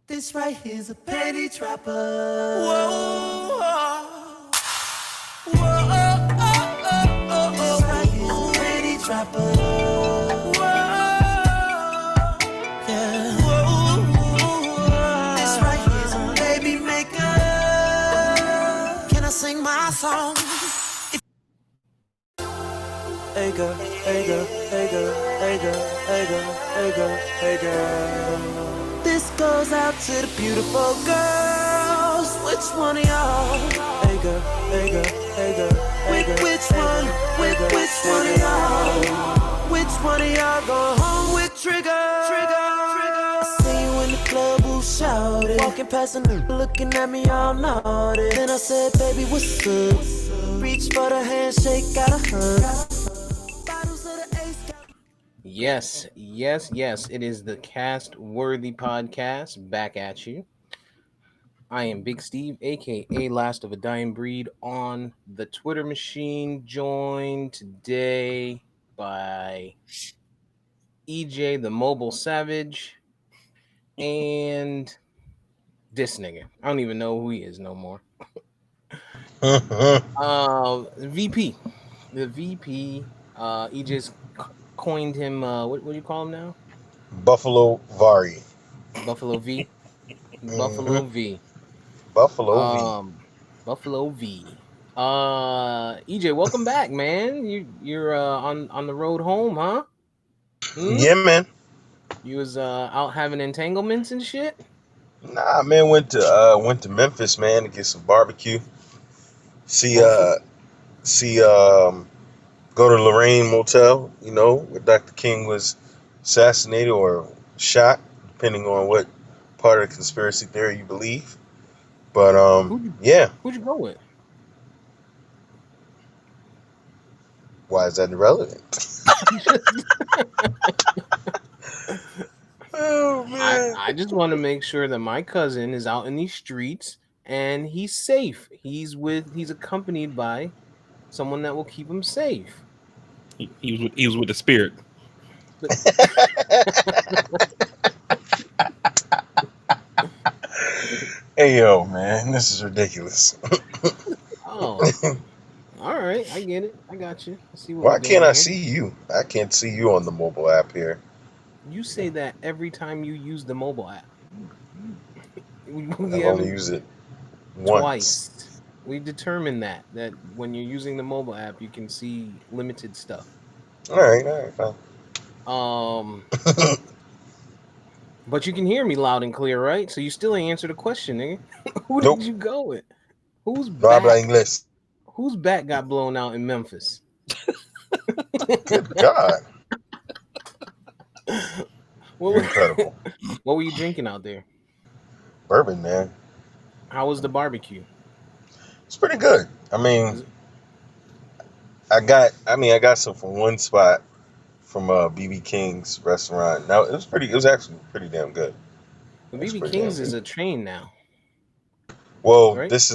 This right here's a penny trapper. Whoa, whoa, this right here's a penny trapper. Whoa, yeah. Whoa, this right here's a baby maker. Can I sing my song? Hey girl, hey girl, hey girl, hey girl, hey girl, hey girl, hey girl. This goes out to the beautiful girls. Which one of y'all? Hey girl, hey girl, hey girl, hey girl. Which one? Which one of y'all? Which one of y'all go home with Trigger? I see you in the club, who shouted? Walking past a nigga, looking at me all naughty. Then I said, baby, what's up? Reach for the handshake, got a hug. Yes. It is the Cast Worthy Podcast back at you. I am Big Steve, aka Last of a Dying Breed, on the Twitter machine, joined today by EJ the Mobile Savage and this nigga. I don't even know who he is no more. VP. The VP. EJ's coined him, what do you call him now? Buffalo Vari. Buffalo V. Buffalo V. Buffalo V. EJ, welcome back, man. You're on the road home, huh? Yeah, man. You was out having entanglements and shit? Nah, man, went to Memphis, man, to get some barbecue. Go to Lorraine Motel, you know, where Dr. King was assassinated or shot, depending on what part of the conspiracy theory you believe. But yeah. Who'd you go with? Why is that irrelevant? Oh man. I just want to make sure that my cousin is out in these streets and he's safe. He's accompanied by someone that will keep him safe. He was with the spirit. Hey yo, man, this is ridiculous. Oh, all right, I get it. I got you. Why can't I see you? I can't see you on the mobile app here. You say that every time you use the mobile app. I've only used it twice. We determined that when you're using the mobile app, you can see limited stuff. All right, fine. But you can hear me loud and clear, right? So you still ain't answered the question, nigga. Who did you go with? Whose back got blown out in Memphis? Good God. Incredible. What were you drinking out there? Bourbon, man. How was the barbecue? It's pretty good. I mean, I got some from one spot from BB King's restaurant. Now it was actually pretty damn good. BB King's is a chain now. Well, right? this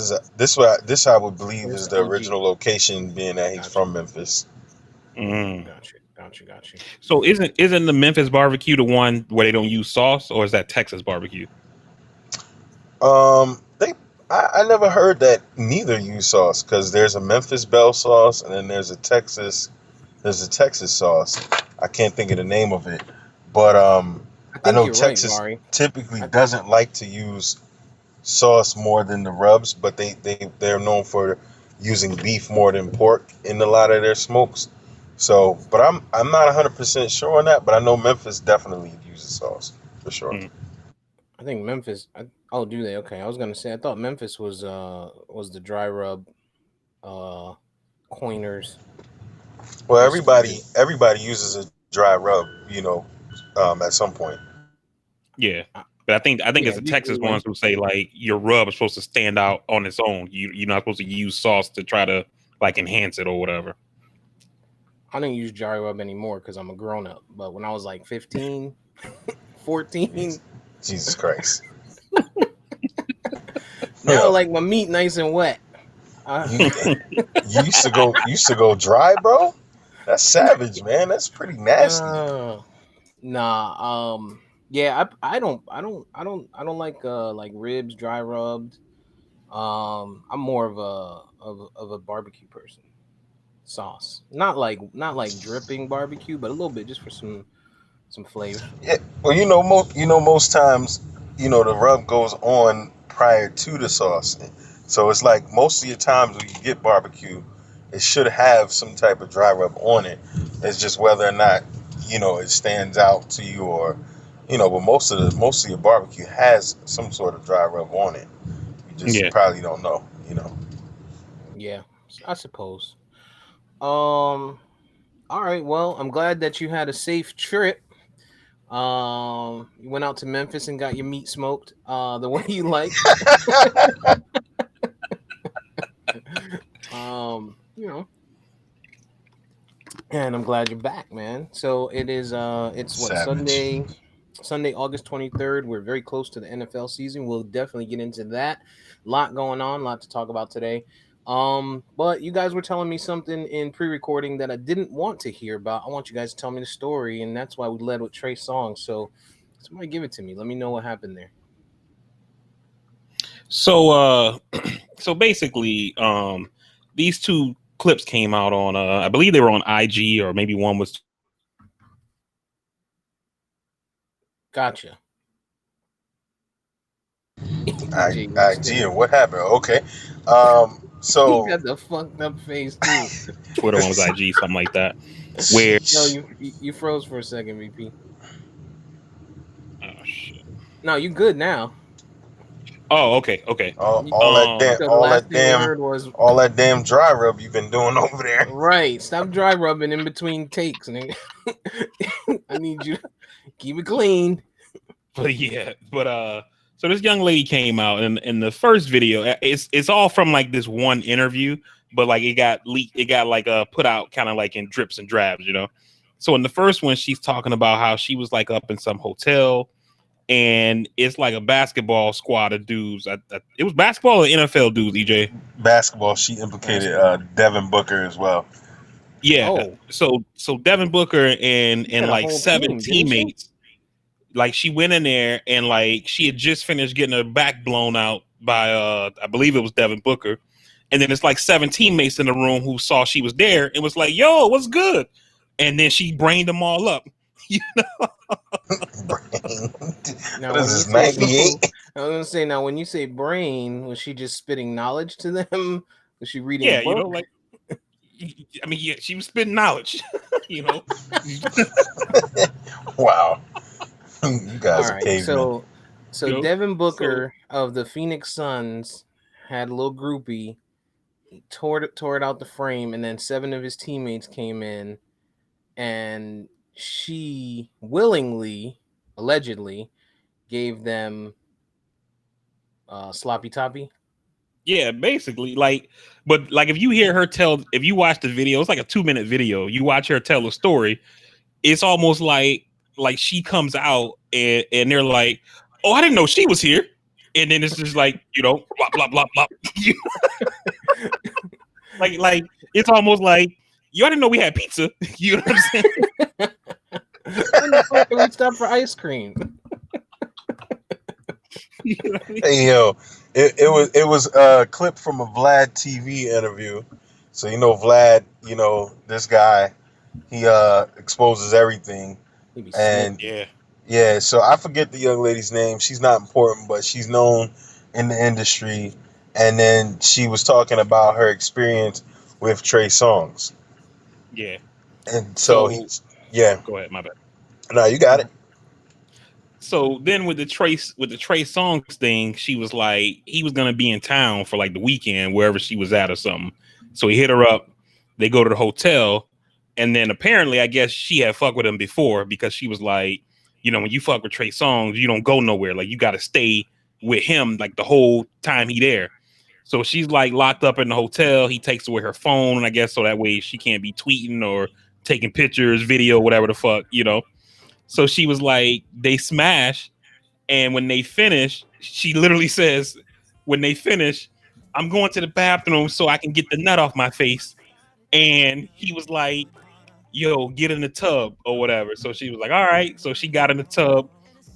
I would believe is the original location, being that he's from Memphis. Gotcha. So isn't the Memphis barbecue the one where they don't use sauce, or is that Texas barbecue? I never heard that neither use sauce, because there's a Memphis Bell sauce and then there's a Texas sauce. I can't think of the name of it, but I know Texas typically doesn't like to use sauce more than the rubs, but they're known for using beef more than pork in a lot of their smokes. So, but I'm not 100% sure on that, but I know Memphis definitely uses sauce for sure. I think Memphis. Do they? Okay, I was gonna say I thought Memphis was the dry rub coiners. Well, everybody uses a dry rub, at some point. Yeah. But I think it's the Texas ones who say like your rub is supposed to stand out on its own. You're not supposed to use sauce to try to like enhance it or whatever. I don't use dry rub anymore because I'm a grown up. But when I was like 15, 14, Jesus Christ. Now like my meat nice and wet. You used to go dry, bro? That's savage, man. That's pretty nasty. Yeah, I don't like ribs dry rubbed. I'm more of a barbecue person. Sauce, not like dripping barbecue, but a little bit just for some flavor. Yeah. Well, most times, the rub goes on prior to the sauce. So it's like most of your times when you get barbecue, it should have some type of dry rub on it. It's just whether or not, it stands out to you or, but most of your barbecue has some sort of dry rub on it. You just Yeah. probably don't know. Yeah, I suppose. Um. All right. Well, I'm glad that you had a safe trip. You went out to Memphis and got your meat smoked the way you like. You know, and I'm glad you're back, man. So it's what, Savage. Sunday, August 23rd. We're very close to the NFL season. We'll definitely get into that. Lot going on, lot to talk about today. But you guys were telling me something in pre-recording that I didn't want to hear about. I want you guys to tell me the story, and that's why we led with Trey Songz. So somebody give it to me. Let me know what happened there. So so basically, these two clips came out on I believe they were on IG, or maybe one was Gotcha. I, DJ, you IG, stupid. what happened? Okay. He So, got the fucked up face too. Twitter, one was IG, something like that. Where No, sheesh. you froze for a second, VP. oh shit. No, you good now. Oh, okay, okay. All, You, all that damn, so the all last that thing we damn, heard was all that damn dry rub you've been doing over there. right. Stop dry rubbing in between takes, nigga. I need you to keep it clean. But yeah, but so this young lady came out, and in the first video, it's all from like this one interview, but like it got leaked, it got like put out kind of like in drips and drabs, you know. So in the first one, she's talking about how she was like up in some hotel, and it's like a basketball squad of dudes. It was basketball or NFL dudes, EJ. Basketball, she implicated Basketball. Devin Booker as well. Yeah. Oh, So Devin Booker and she had a like whole seven team, didn't she? teammates, like she went in there and like she had just finished getting her back blown out by I believe it was Devin Booker. And then it's like seven teammates in the room who saw she was there and was like, "Yo, what's good?" And then she brained them all up. Now, What is when you this, say, 98? I was gonna say, now when you say brain, was she just spitting knowledge to them? Was she reading a Yeah, book? like I mean, yeah, she was spitting knowledge, you know. Wow. You All guys are right, cavemen. so You know. Devin So Booker of the Phoenix Suns had a little groupie. He tore it out the frame, and then seven of his teammates came in, and she willingly, allegedly, gave them sloppy toppy. yeah, basically, like, but like if you hear her tell, if you watch the video, it's like a 2 minute video. You watch her tell a story. It's almost like she comes out and they're like, "Oh, I didn't know she was here," and then it's just like, you know, blah blah blah blah. like it's almost like, "You, I didn't know we had pizza." You know what I'm saying? When the fuck did we stop for ice cream? You know what I mean? Hey yo, it was a clip from a Vlad TV interview. So Vlad, this guy, he exposes everything. He be And snitching. Yeah, yeah, so I forget the young lady's name. She's not important, but she's known in the industry. And then she was talking about her experience with Trey Songz. yeah. And so So yeah, go ahead, my bad. no, you got it. So then with the Trey Songs thing, she was like, he was gonna be in town for like the weekend, wherever she was at or something. So he hit her up. They go to the hotel, and then apparently, I guess she had fucked with him before, because she was like, you know, when you fuck with Trey Songz, you don't go nowhere. Like you got to stay with him like the whole time he there. So she's like locked up in the hotel. He takes away her phone, and I guess so that way she can't be tweeting or taking pictures, video, whatever the fuck, you know. So she was like, they smash, and when they finish, she literally says, when they finish, "I'm going to the bathroom so I can get the nut off my face." And he was like, "Yo, get in the tub or whatever." So she was like, "All right." So she got in the tub,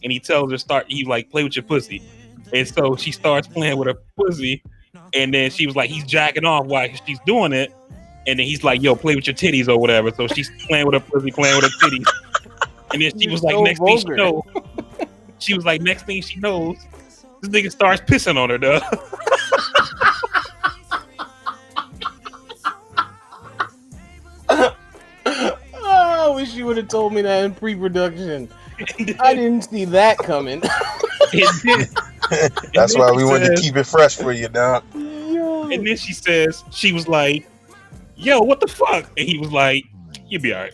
and he tells her he like play with your pussy, and so she starts playing with her pussy, and then she was like he's jacking off while she's doing it, and then he's like yo play with your titties or whatever. So she's playing with her pussy, playing with her titties, and then she You're was like so next thing vulgar. she knows, this nigga starts pissing on her, though. Oh, I wish you would have told me that in pre-production. I didn't see that coming. It did. That's then why she we wanted to says- keep it fresh for you, dog. Yo. And then she was like, yo, what the fuck? And he was like, you'll be all right.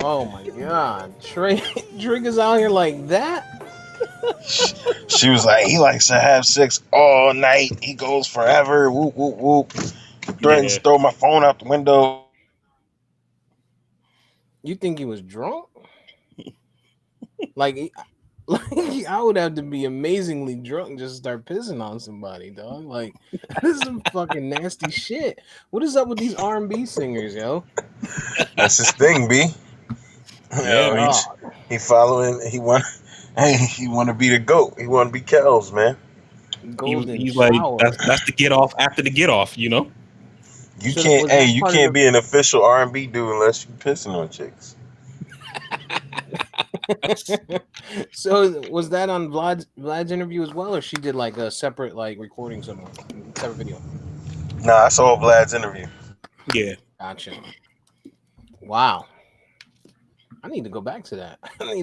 Oh my god, Trey is out here like that. She was like, he likes to have sex all night. He goes forever. Whoop, whoop, whoop. Threatens to throw my phone out the window. You think he was drunk? Like I would have to be amazingly drunk just to start pissing on somebody, dog. Like this is some fucking nasty shit. What is up with these R&B singers, yo? That's his thing, B. Yeah, man. He following. He want to be the GOAT. He want to be Kells, man. Golden He's like, shower. that's the get off after the get off, you know? You So can't. was that You part of can't the- be an official R&B dude unless you pissing on chicks. So was that on Vlad's interview as well, or she did like a separate like recording somewhere, separate video? Nah, I saw Vlad's interview. Yeah. Gotcha. Wow. I need to go back to that. I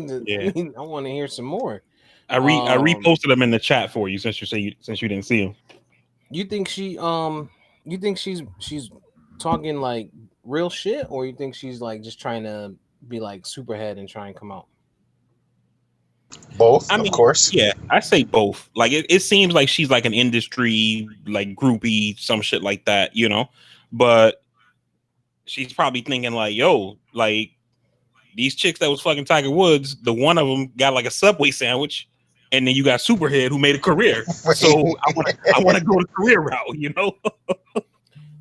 want to hear some more. I reposted them in the chat for you since you didn't see them. You think she's talking like real shit, or you think she's like just trying to be like Superhead and try and come out? Both, I mean, of course. Yeah, I say both. Like it seems like she's like an industry like groupie, some shit like that, you know. But she's probably thinking like, yo, like these chicks that was fucking Tiger Woods, the one of them got like a Subway sandwich, and then you got Superhead who made a career. So I want to go the career route, you know.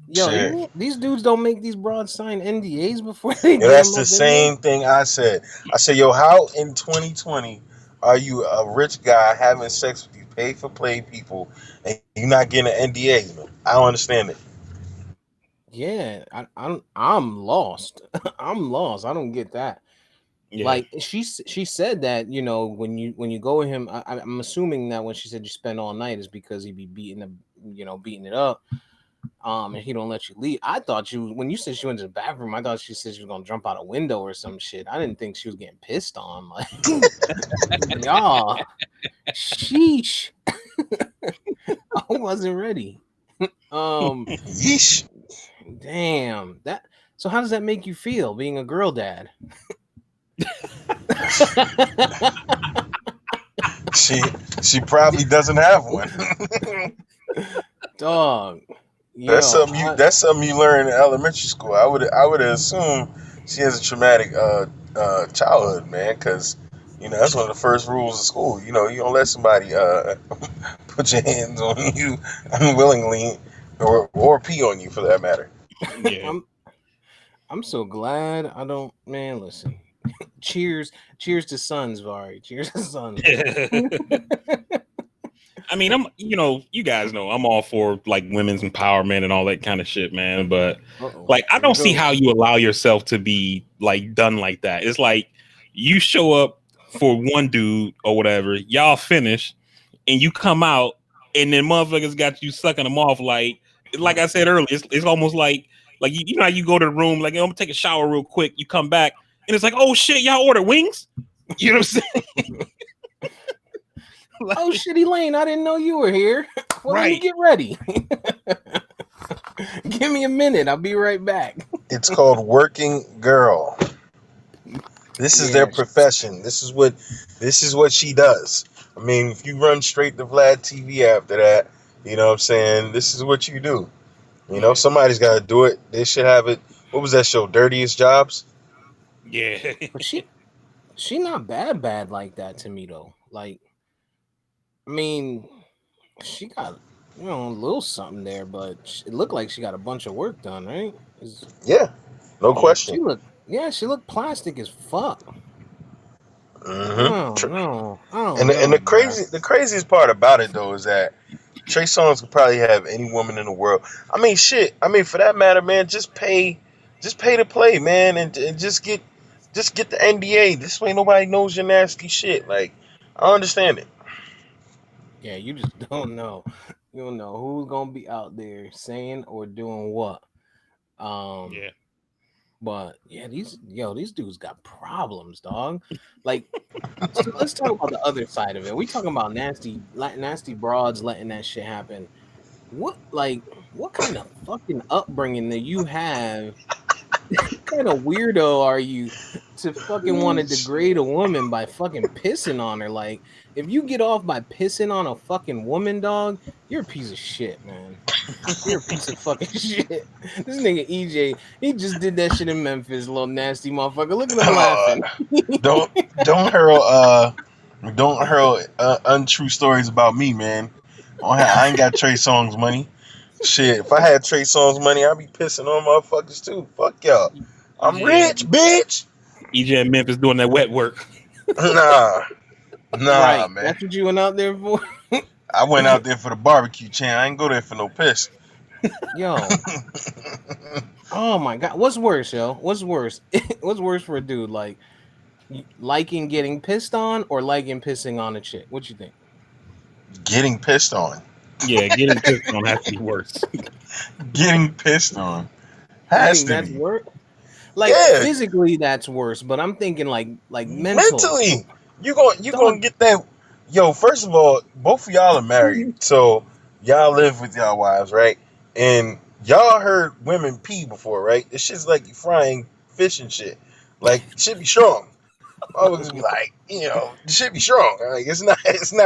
Yo, Sure. these dudes don't make these broads sign NDAs before they. Yeah, that's the same thing I said. I said, yo, how in 2020 are you a rich guy having sex with these pay for play people and you're not getting an NDA? Man? I don't understand it. Yeah, I'm lost. I'm lost. I don't get that. Yeah. Like she said that, you know, when you go with him, I'm assuming that when she said you spend all night is because he be beating it up, and he don't let you leave. I thought when you said she went to the bathroom, I thought she said she was gonna jump out a window or some shit. I didn't think she was getting pissed on. Like, y'all, sheesh. I wasn't ready. Yeesh. Damn that. So how does that make you feel being a girl dad? She probably doesn't have one. Dog. That's something you learn in elementary school. I would assume she has a traumatic childhood, man, because that's one of the first rules of school. You don't let somebody put your hands on you unwillingly or pee on you for that matter. Yeah. I'm so glad I don't. Man, listen. Cheers to Sons, Vari. Cheers to Sons. I mean, you guys know I'm all for like women's empowerment and all that kind of shit, man. But like, I don't see how you allow yourself to be like done like that. It's like you show up for one dude or whatever, y'all finish, and you come out, and then motherfuckers got you sucking them off. Like I said earlier, it's almost like you know how you go to the room, like I'm gonna take a shower real quick. You come back, and it's like, oh shit, y'all order wings. You know what I'm saying? Like, oh shit, Elaine, I didn't know you were here. Well, right. Let me get ready. Give me a minute. I'll be right back. It's called working girl. This is their profession. This is what she does. I mean, if you run straight to Vlad TV after that, you know what I'm saying? This is what you do. Somebody's got to do it. They should have it. What was that show? Dirtiest Jobs? Yeah. But she not bad like that to me though. Like, I mean, she got a little something there, but it looked like she got a bunch of work done, right? Yeah, no question. Yeah, she looked plastic as fuck. Mm-hmm. No, I don't And know, man. the craziest part about it though is that Trey Songz could probably have any woman in the world. I mean, shit. I mean, for that matter, man, just pay to play, man, and just get the NDA. This way, nobody knows your nasty shit. Like, I don't understand it. Yeah, you just don't know. You don't know who's gonna be out there saying or doing what. Um, Yeah. but yeah, these dudes got problems, dog. Like, so let's talk about the other side of it. We talking about nasty broads letting that shit happen. What kind of fucking upbringing that you have? What kind of weirdo are you to fucking want to degrade a woman by fucking pissing on her? Like, if you get off by pissing on a fucking woman, dog, you're a piece of shit, man. You're a piece of fucking shit. This nigga EJ, he just did that shit in Memphis, little nasty motherfucker. Look at him laughing. don't don't hurl untrue stories about me, man. I ain't got Trey Songz money. Shit, if I had Trey Songz money, I'd be pissing on motherfuckers too. Fuck y'all. I'm rich, bitch. EJ in Memphis doing that wet work. Nah, Right. man. That's what you went out there for? I went out there for the barbecue, Chan. I ain't go there for no piss. Yo. Oh my god. What's worse, yo? What's worse? What's worse for a dude? Like liking getting pissed on or liking pissing on a chick? What you think? Getting pissed on. Yeah, getting pissed on has to be worse. Getting pissed on You has think to that's be. worse? Like Yeah. physically that's worse, but I'm thinking like mentally. Mentally, you gonna get that. Yo, first of all, both of y'all are married, so y'all live with y'all wives, right? And y'all heard women pee before, right? It's just like you frying fish and shit. Like, shit be strong. Always be like, the shit be strong. Like, it's not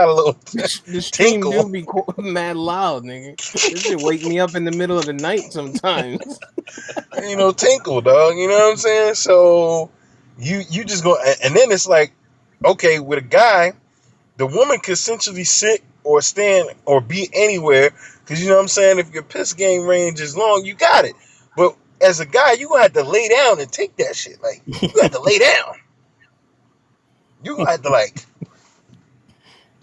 a little The stream tinkle. do be mad loud, nigga. This shit wake me up in the middle of the night sometimes. Ain't no tinkle, dog. You know what I'm saying? So you just go, and then it's like, okay, with a guy, the woman could essentially sit or stand or be anywhere, because you know what I'm saying. If your piss game range is long, you got it. But as a guy, you gonna have to lay down and take that shit. Like, you have to lay down. You gonna have to like.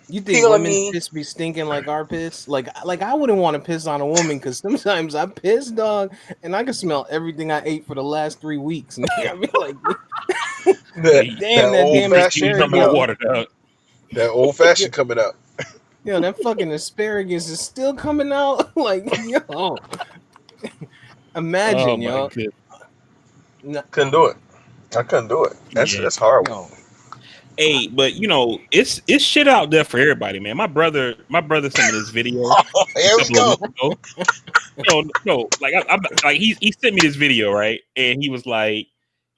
You think women's piss be stinking like our piss? Like I wouldn't want to piss on a woman because sometimes I piss, dog, and I can smell everything I ate for the last 3 weeks. And I be like, damn, that damn asparagus. Water, dog. That old fashioned coming out. Yo, that fucking asparagus is still coming out. Like, yo, imagine, yo. Couldn't do it. I couldn't do it. That's horrible. Yo. Hey, but it's shit out there for everybody, man. My brother sent me this video. Oh, here we go. No, like he sent me this video, right? And he was like,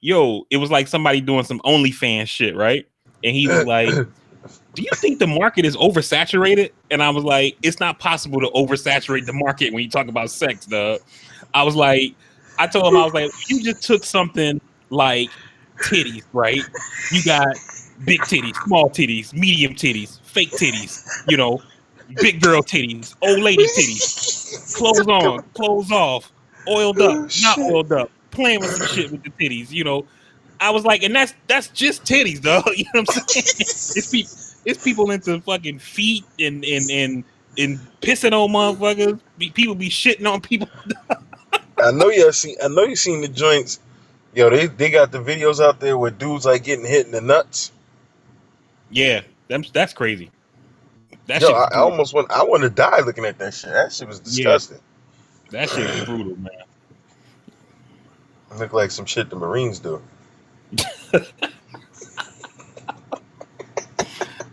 "Yo," it was like somebody doing some OnlyFans shit, right? And he was like, "Do you think the market is oversaturated?" And I was like, "It's not possible to oversaturate the market when you talk about sex, dog." I told him, I was like, "You just took something like titties, right? You got big titties, small titties, medium titties, fake titties, big girl titties, old lady titties, clothes on, clothes off, oiled up, not oiled up, playing with some shit with the titties, I was like, and that's just titties, dog. You know what I'm saying? It's people into fucking feet and pissing on motherfuckers. People be shitting on people. I know you seen the joints. Yo, they got the videos out there where dudes like getting hit in the nuts. Yeah, that's crazy. That Yo, shit I want to die looking at that shit. That shit was disgusting. Yeah, that shit is brutal, man. Look like some shit the Marines do.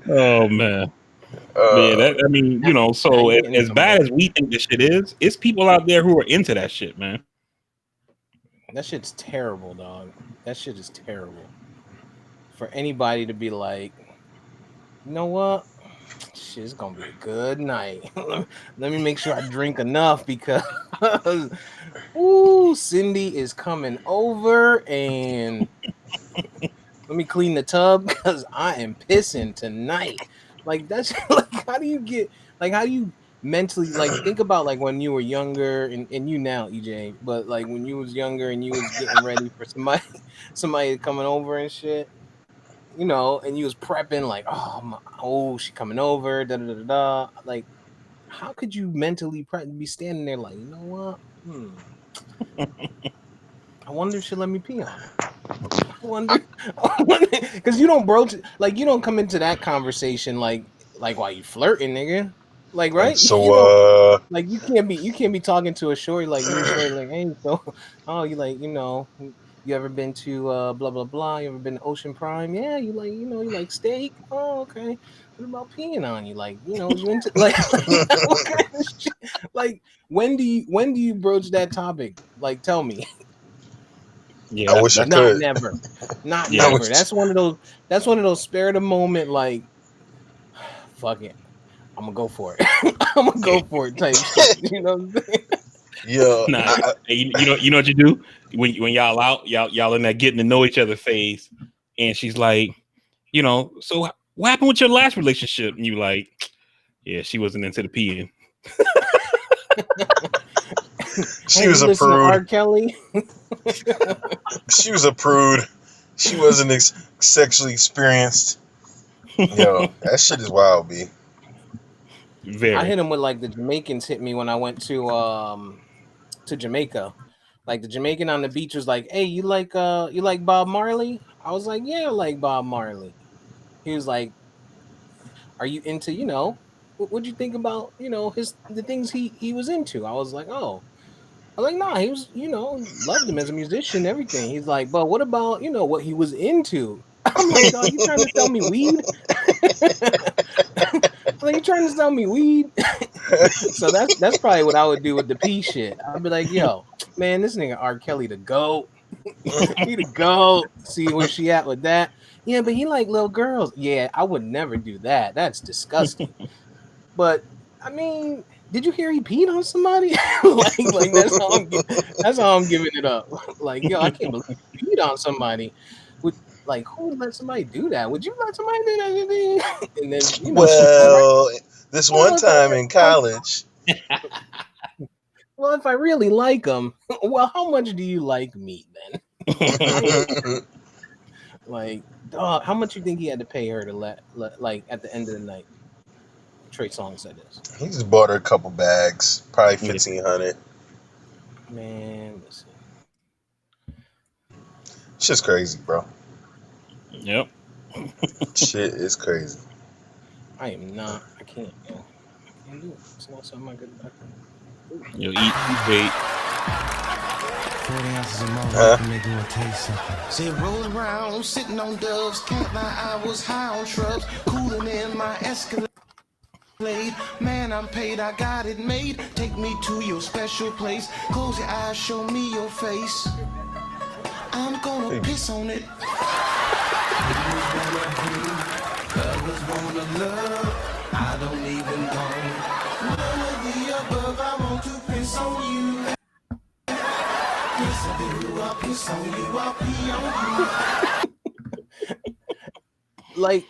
Oh man. Yeah, so as bad as we think this shit is, it's people out there who are into that shit, man. That shit's terrible, dog. That shit is terrible. For anybody to be like, you know what? Shit, it's gonna be a good night. Let me make sure I drink enough because Cindy is coming over and let me clean the tub because I am pissing tonight. Like that's like how do you mentally, like, think about like when you were younger, and you now, EJ, but like when you was younger and you was getting ready for somebody somebody coming over and shit, and you was prepping like, oh, she coming over, da da da da da. Like, how could you mentally be standing there like, you know what? I wonder if she'll let me pee on her. I wonder, because you don't broach, like, you don't come into that conversation like while you flirting, nigga. Like, Like, right? so, You don't, like, you can't be talking to a shorty, like new shorty, like, hey, so, oh, you like, you ever been to blah blah blah? You ever been to Ocean Prime? Yeah, you like steak? Oh, okay. What about peeing on you? Like, is you into like what kind of shit? Like, when do you broach that topic? Like, tell me. Yeah, I wish I Not could. never. Not yeah. I never. wish. That's one of those spare of the moment, like, fuck it. I'm gonna go for it. I'm gonna go for it type shit. You know what I'm saying? Yeah, Nah, hey, you know what you do when y'all out, y'all in that getting to know each other phase, and she's like, so what happened with your last relationship? And you like, yeah, she wasn't into the peeing. she Hey, was you a listen to prude. R. Kelly? She was a prude. She wasn't sexually experienced. Yo, that shit is wild, B. I hit Very. him with like the Jamaicans hit me when I went to Jamaica. Like the Jamaican on the beach was like, "Hey, you like Bob Marley?" I was like, "Yeah, I like Bob Marley." He was like, "Are you into, what'd you think about, the things he was into?" I was like, "Oh." I was like, "Nah, he was, loved him as a musician, everything." He's like, "But what about, what he was into?" I'm like, "Dog, you trying to sell me weed?" I'm like, "You trying to sell me weed?" So that's probably what I would do with the P shit. I'd be like, "Yo, man, this nigga R. Kelly the GOAT. He the GOAT. See where she at with that? Yeah, but he like little girls. Yeah, I would never do that. That's disgusting. But I mean, did you hear he peed on somebody? like that's how I'm giving it up. Like, yo, I can't believe you peed on somebody. Would like who would let somebody do that? Would you let somebody do that? And then she go right. Well, this one Well, if I time in college, well, if I really like him, well, how much do you like me then? Right? Like, dog, how much you think he had to pay her to let like at the end of the night? Trey Songz said this. he just bought her a couple bags, probably Yeah. 1,500. Man, listen. Shit's crazy, bro. Yep. Shit is crazy. I am not. I can't, yo. I can't do it. It's not something I can do. Eat bait. 40 ounces of more Huh? can make me want to tell you something. Say, rolling around, I'm sitting on doves. Can't lie, I was high on shrubs. Cooling in my Escalade. Man, I'm paid, I got it made. Take me to your special place. Close your eyes, show me your face. I'm gonna piss on it. Others wanna love, I don't even know. None of the above, I want to piss on you. Piss on you, I'll piss on you, I'll pee on you. Like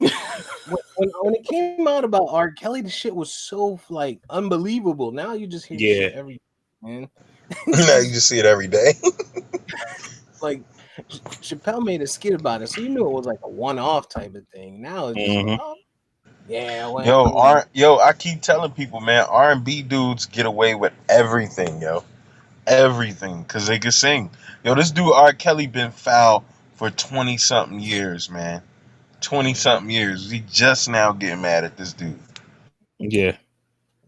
when it came out about R. Kelly, the shit was so like unbelievable. Now you just hear Yeah. shit every man. Now you just see it every day. Like Chappelle made a skit about it, so you knew it was like a one-off type of thing. Now it's just like, Hmm. oh yeah, well, I keep telling people, man, R&B dudes get away with everything, yo. Everything, because they can sing. Yo, this dude R. Kelly been foul for 20 something years, man. 20 something years. We just now getting mad at this dude. Yeah.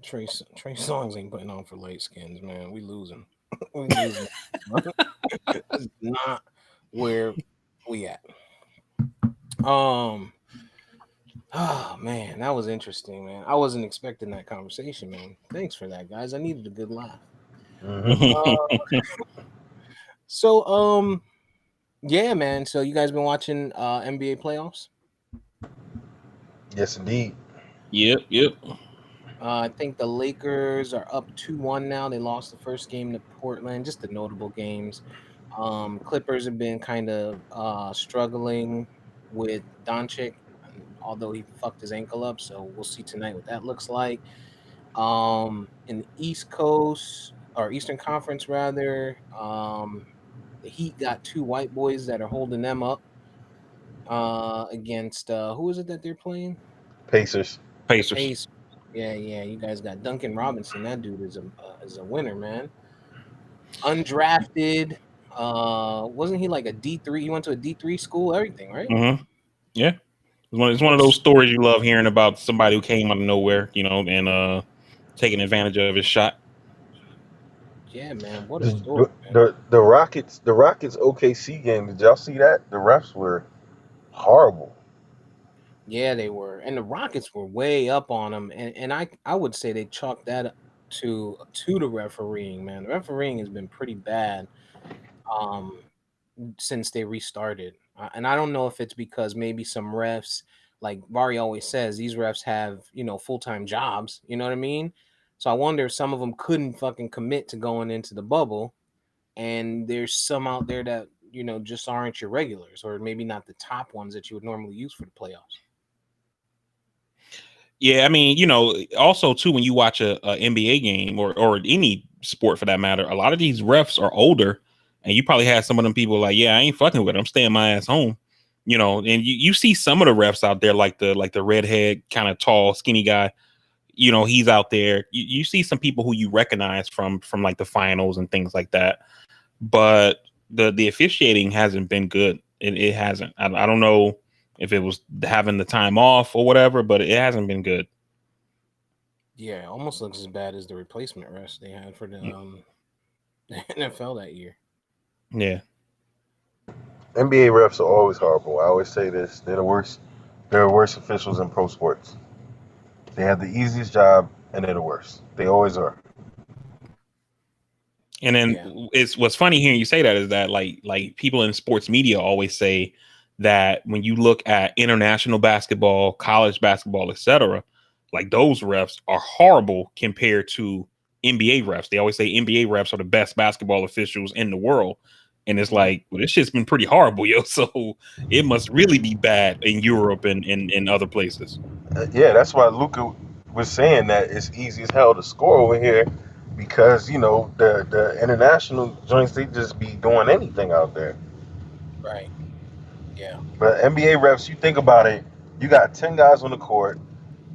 Trey Songz ain't putting on for light skins, man. We losing. We losing. That's not where we at. Um. Oh man, that was interesting, man. I wasn't expecting that conversation, man. Thanks for that, guys. I needed a good laugh. Uh, so yeah, man. So you guys been watching NBA playoffs? Yes, indeed. Yep. I think the Lakers are up 2-1 now. They lost the first game to Portland. Just the notable games. Clippers have been kind of struggling with Doncic, although he fucked his ankle up. So we'll see tonight what that looks like. In the East Coast or Eastern Conference rather, the Heat got two white boys that are holding them up against who is it that they're playing? Pacers. The Pacers. Pace. Yeah, yeah. You guys got Duncan Robinson. That dude is a winner, man. Undrafted. Wasn't he like a D3? He went to a D3 school. Everything, right? Yeah. It's one of those What's stories you love hearing about somebody who came out of nowhere, and taking advantage of his shot. Yeah, man. What a The, story, man. the Rockets OKC game. Did y'all see that? The refs were horrible. Yeah, they were, and the Rockets were way up on them, and I would say they chalked that up to the refereeing, man. The refereeing has been pretty bad. Um, since they restarted. And I don't know if it's because maybe some refs, like Vari always says, these refs have, full-time jobs. You know what I mean? So I wonder if some of them couldn't fucking commit to going into the bubble. And there's some out there that, just aren't your regulars, or maybe not the top ones that you would normally use for the playoffs. Yeah, I mean, also too, when you watch a NBA game or any sport for that matter, a lot of these refs are older, and you probably had some of them people like, yeah, I ain't fucking with it. I'm staying my ass home. And you see some of the refs out there, like the redhead, kind of tall, skinny guy. He's out there. You see some people who you recognize from like the finals and things like that. But the officiating hasn't been good. It hasn't. I don't know if it was having the time off or whatever, but it hasn't been good. Yeah, it almost looks as bad as the replacement refs they had for the NFL that year. Yeah. NBA refs are always horrible. I always say this. They're the worst. They're the worst officials in pro sports. They have the easiest job and they're the worst. They always are. And then Yeah. it's what's funny hearing you say that is that like people in sports media always say that when you look at international basketball, college basketball, etc., like those refs are horrible compared to NBA refs. They always say NBA refs are the best basketball officials in the world. And it's like, well, this shit's been pretty horrible, yo. So it must really be bad in Europe and other places. Yeah, that's why Luca was saying that it's easy as hell to score over here because the international joints they just be doing anything out there. Right. Yeah. But NBA refs, you think about it, you got 10 guys on the court.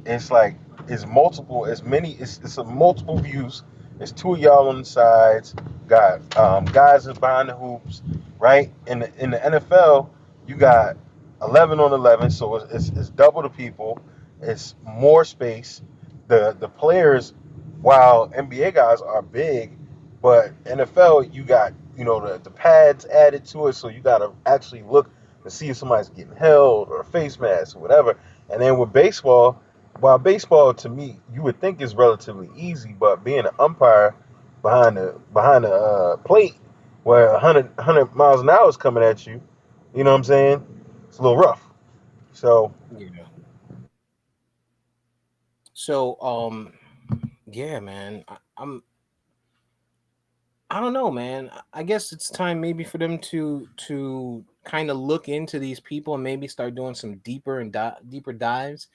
It's like it's multiple, as many. It's a multiple views. It's two of y'all on the sides. Got guys is behind the hoops, right? In the NFL, you got 11 on 11, so it's double the people. It's more space. The players, while NBA guys are big, but NFL you got the pads added to it, so you got to actually look to see if somebody's getting held or a face mask or whatever. And then with baseball, while baseball to me you would think is relatively easy, but being an umpire behind the plate where 100 miles an hour is coming at you, you know what I'm saying? It's a little rough. So Yeah. So, yeah, man, I don't know, man. I guess it's time maybe for them to kind of look into these people and maybe start doing some deeper dives,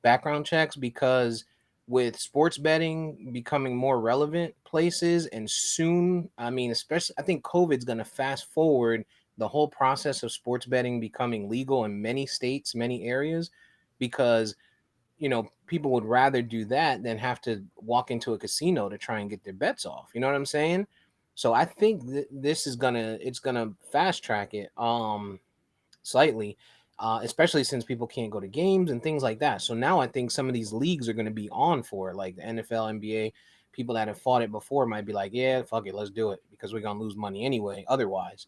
background checks, because with sports betting becoming more relevant places and soon, I mean, especially I think COVID's going to fast forward the whole process of sports betting becoming legal in many states, many areas, because people would rather do that than have to walk into a casino to try and get their bets off. You know what I'm saying? So I think this is it's gonna fast track it slightly, especially since people can't go to games and things like that. So now I think some of these leagues are gonna be on for it, like the NFL, NBA. People that have fought it before might be like, yeah, fuck it, let's do it because we're gonna lose money anyway. Otherwise,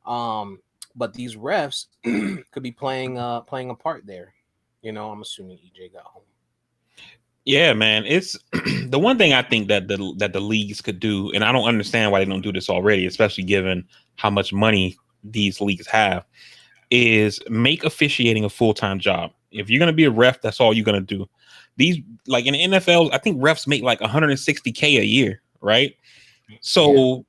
um, but these refs could be playing a part there. I'm assuming EJ got home. Yeah, man. It's the one thing I think that the leagues could do, and I don't understand why they don't do this already, especially given how much money these leagues have, is make officiating a full-time job. If you're gonna be a ref, that's all you're gonna do. These like in the NFL, I think refs make like 160K a year, right? Yeah. So,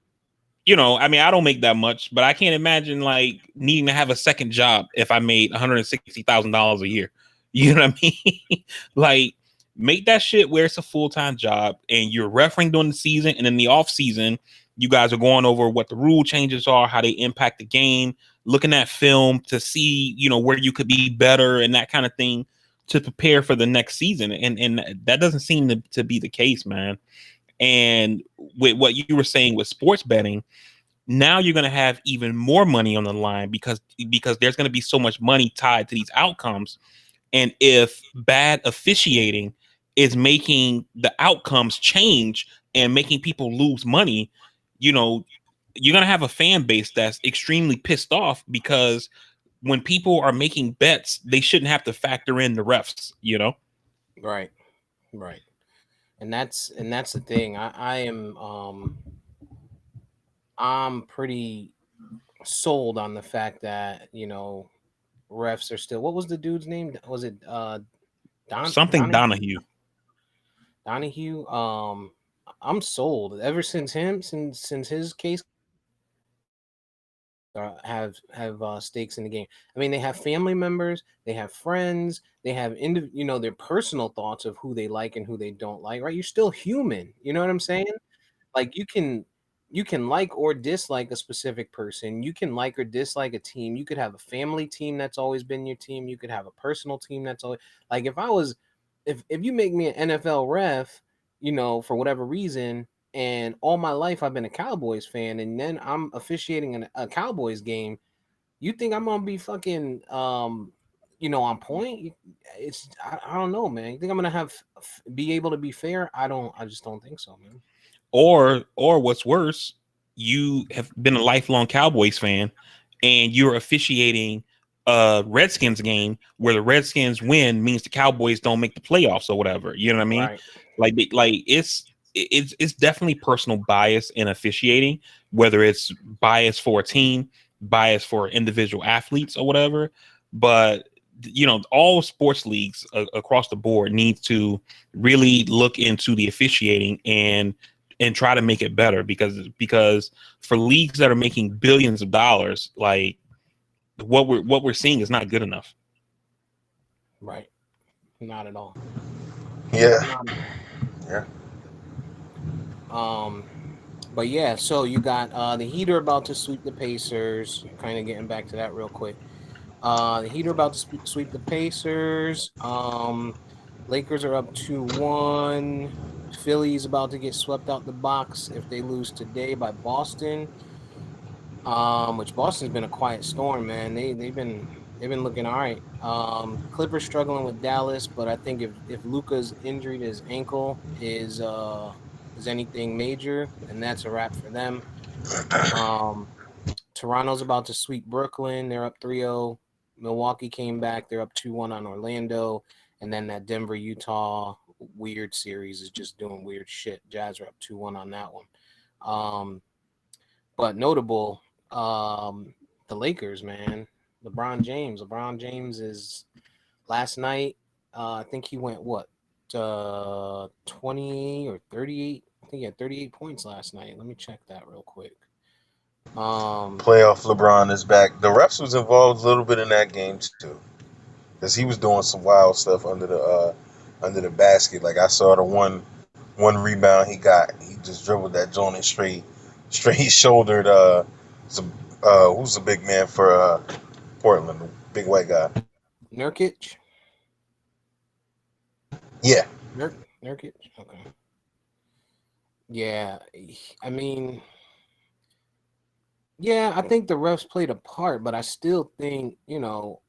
I mean, I don't make that much, but I can't imagine like needing to have a second job if I made $160,000 a year. You know what I mean? Like Make that shit where it's a full-time job and you're refereeing during the season, and in the off season, you guys are going over what the rule changes are, how they impact the game, looking at film to see, where you could be better and that kind of thing to prepare for the next season. And that doesn't seem to be the case, man. And with what you were saying with sports betting, now you're going to have even more money on the line because there's going to be so much money tied to these outcomes. And if bad officiating is making the outcomes change and making people lose money, you're going to have a fan base that's extremely pissed off, because when people are making bets, they shouldn't have to factor in the refs. Right. Right. And that's the thing. I'm pretty sold on the fact that, refs are still, what was the dude's name? Was it Something Donahue? Donahue. Donahue. I'm sold. Ever since since his case have stakes in the game. I mean, they have family members, they have friends, they have their personal thoughts of who they like and who they don't like. Right? You're still human. You know what I'm saying? Like you can like or dislike a specific person. You can like or dislike a team. You could have a family team that's always been your team. You could have a personal team that's always, like, if you make me an NFL ref, for whatever reason, and all my life I've been a Cowboys fan, and then I'm officiating a Cowboys game, you think I'm gonna be fucking on point? I don't know, man. You think I'm gonna be able to be fair? I just don't think so, man. Or what's worse, you have been a lifelong Cowboys fan and you're officiating a Redskins game where the Redskins win means the Cowboys don't make the playoffs or whatever. You know what I mean? Right. Like it's definitely personal bias in officiating, whether it's bias for a team, bias for individual athletes or whatever. But all sports leagues across the board need to really look into the officiating and try to make it better, because for leagues that are making billions of dollars, like what we're seeing is not good enough. Right. Not at all. Yeah, Not at all. yeah. Um, but yeah, so you got the Heat are about to sweep the Pacers. Kind of getting back to that real quick. The Heat are about to sweep the Pacers. Lakers are up 2-1. Philly's about to get swept out the box if they lose today by Boston. Which Boston's been a quiet storm, man. They've been looking all right. Clippers struggling with Dallas, but I think if Luka's injury to his ankle is anything major, then that's a wrap for them. Um, Toronto's about to sweep Brooklyn. They're up 3-0. Milwaukee came back. They're up 2-1 on Orlando. And then that Denver Utah weird series is just doing weird shit. Jazz are up 2-1 on that one. But notable, the Lakers, man. LeBron James is last night. I think he went 20 or 38. I think he had 38 points last night. Let me check that real quick. Playoff LeBron is back. The refs was involved a little bit in that game too, because he was doing some wild stuff under the basket. Like I saw the one rebound he got. He just dribbled that joint and straight shouldered who's the big man for Portland, the big white guy. Nurkic. Yeah, Nurkic. Okay. Yeah, I mean, yeah, I think the refs played a part, but I still think,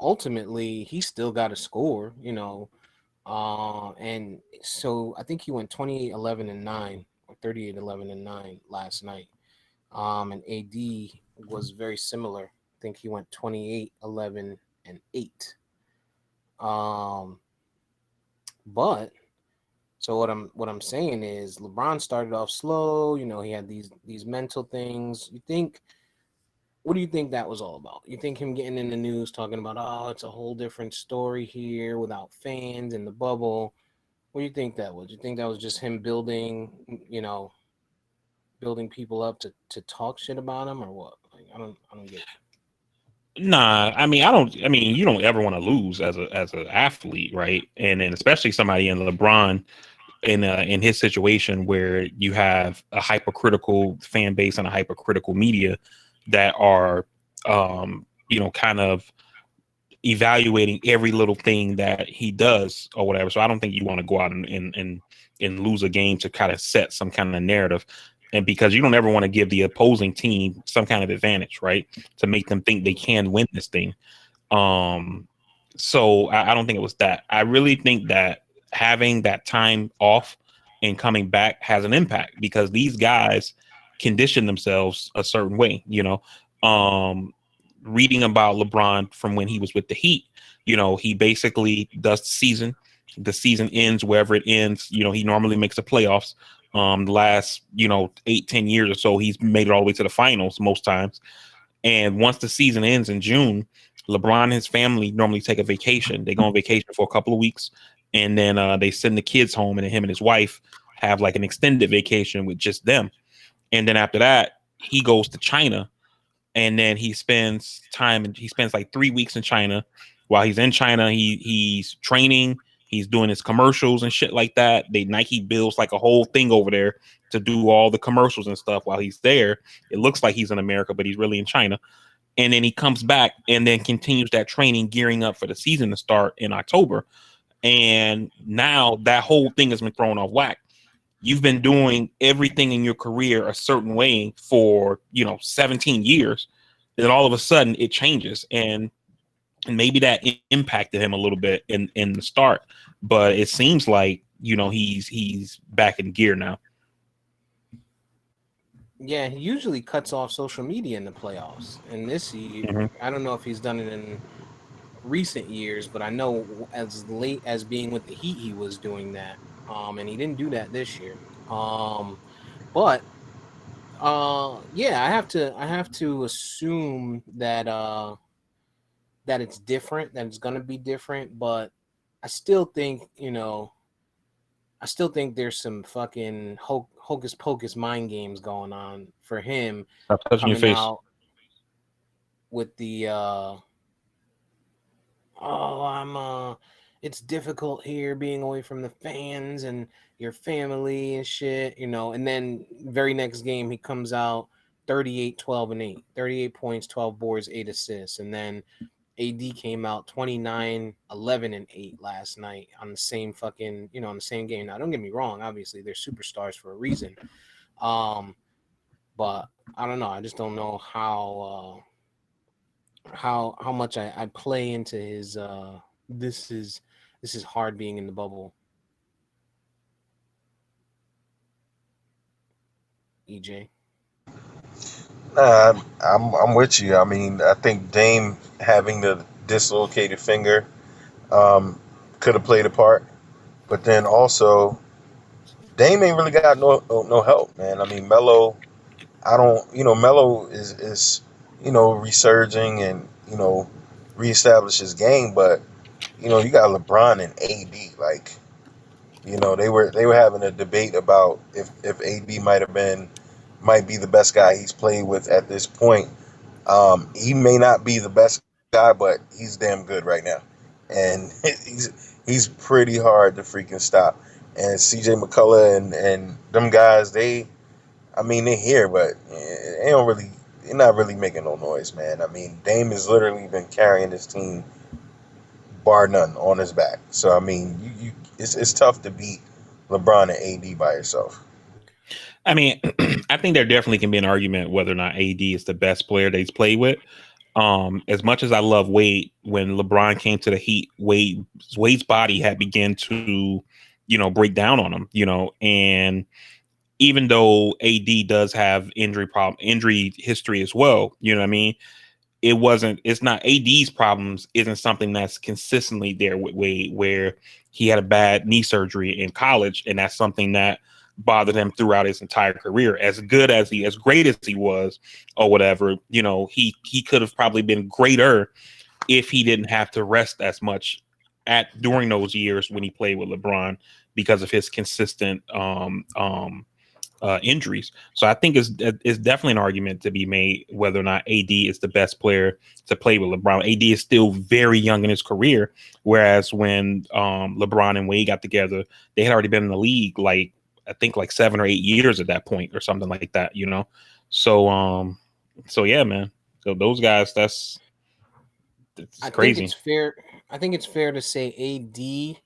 ultimately he still got to score, and so I think he went 28, 11, and 9, or 38, 11, and 9 last night. And AD was very similar. I think he went 28, 11, and 8. But so what I'm saying is LeBron started off slow. He had these mental things. What do you think that was all about? You think him getting in the news talking about, oh, it's a whole different story here without fans in the bubble? What do you think that was? You think that was just him building people up to talk shit about him, or what? Like, I don't get it. Nah, I mean, I don't. I mean, you don't ever want to lose as an athlete, right? And then especially somebody in LeBron in his situation where you have a hypercritical fan base and a hypercritical media that are, kind of evaluating every little thing that he does or whatever. So I don't think you want to go out and lose a game to kind of set some kind of narrative. And because you don't ever want to give the opposing team some kind of advantage, right? To make them think they can win this thing. Um, so I don't think it was that. I really think that having that time off and coming back has an impact because these guys condition themselves a certain way, reading about LeBron from when he was with the Heat, he basically does the season. The season ends wherever it ends. He normally makes the playoffs. The last, 8-10 years or so, he's made it all the way to the finals most times. And once the season ends in June, LeBron and his family normally take a vacation. They go on vacation for a couple of weeks, and then they send the kids home, and then him and his wife have like an extended vacation with just them. And then after that, he goes to China, and then he spends time, and he spends like 3 weeks in China. While he's in China, he's training, he's doing his commercials and shit like that. Nike builds like a whole thing over there to do all the commercials and stuff while he's there. It looks like he's in America, but he's really in China. And then he comes back and then continues that training, gearing up for the season to start in October. And now that whole thing has been thrown off whack. You've been doing everything in your career a certain way for 17 years, then all of a sudden it changes, and maybe that impacted him a little bit in the start, but it seems like he's back in gear now. Yeah, he usually cuts off social media in the playoffs, and this year I don't know if he's done it in recent years, but I know as late as being with the Heat, he was doing that. And he didn't do that this year. But yeah, I have to assume that that it's different, that it's gonna be different. But I still think there's some fucking hocus pocus mind games going on for him Stop touching your coming face. out with the it's difficult here being away from the fans and your family and shit, and then very next game he comes out 38, 12, and 8, 38 points, 12 boards, 8 assists, and then AD came out 29, 11, and 8 last night on the same fucking, on the same game. Now, don't get me wrong, obviously they're superstars for a reason. But I don't know. I just don't know how much I play into his this is hard being in the bubble. EJ. Nah, I'm with you. I mean, I think Dame having the dislocated finger could have played a part, but then also Dame ain't really got no help, man. I mean, Melo, I don't, Melo is resurging and reestablish his game, but you got LeBron and AD, like they were having a debate about if AD might be the best guy he's played with at this point. He may not be the best guy, but he's damn good right now, and he's pretty hard to freaking stop. And CJ McCullough and them guys, I mean, they're here, but they're not really making no noise, man. I mean, Dame has literally been carrying this team, bar none, on his back. So I mean, it's tough to beat LeBron and AD by yourself. I mean, I think there definitely can be an argument whether or not AD is the best player that he's played with. As much as I love Wade, when LeBron came to the Heat, Wade's body had begun to, break down on him, and even though AD does have injury history as well, you know what I mean? It's not AD's problems isn't something that's consistently there with Wade, where he had a bad knee surgery in college, and that's something that bothered him throughout his entire career. As great as he was, or whatever, he could have probably been greater if he didn't have to rest as much during those years when he played with LeBron because of his consistent injuries. So I think it's definitely an argument to be made whether or not AD is the best player to play with LeBron. AD is still very young in his career, whereas when LeBron and Wade got together, they had already been in the league like I think like 7 or 8 years at that point or something like that, you know. So so yeah, man. So those guys, it's I think it's crazy. fair. I think it's fair to say AD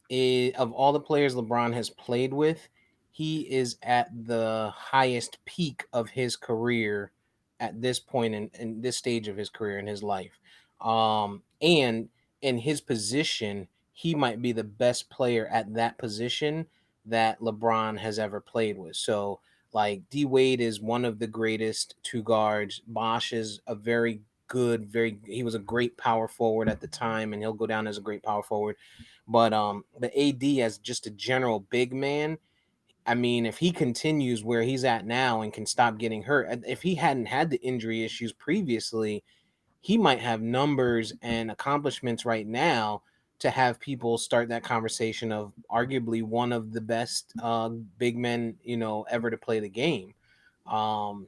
is, of all the players LeBron has played with, he is at the highest peak of his career at this point in this stage of his career in his life. And in his position, he might be the best player at that position that LeBron has ever played with. So like D Wade is one of the greatest two guards. Bosh is a very good, very he was a great power forward at the time, and he'll go down as a great power forward. But the AD as just a general big man, I mean, if he continues where he's at now and can stop getting hurt, if he hadn't had the injury issues previously, he might have numbers and accomplishments right now to have people start that conversation of arguably one of the best big men, ever to play the game.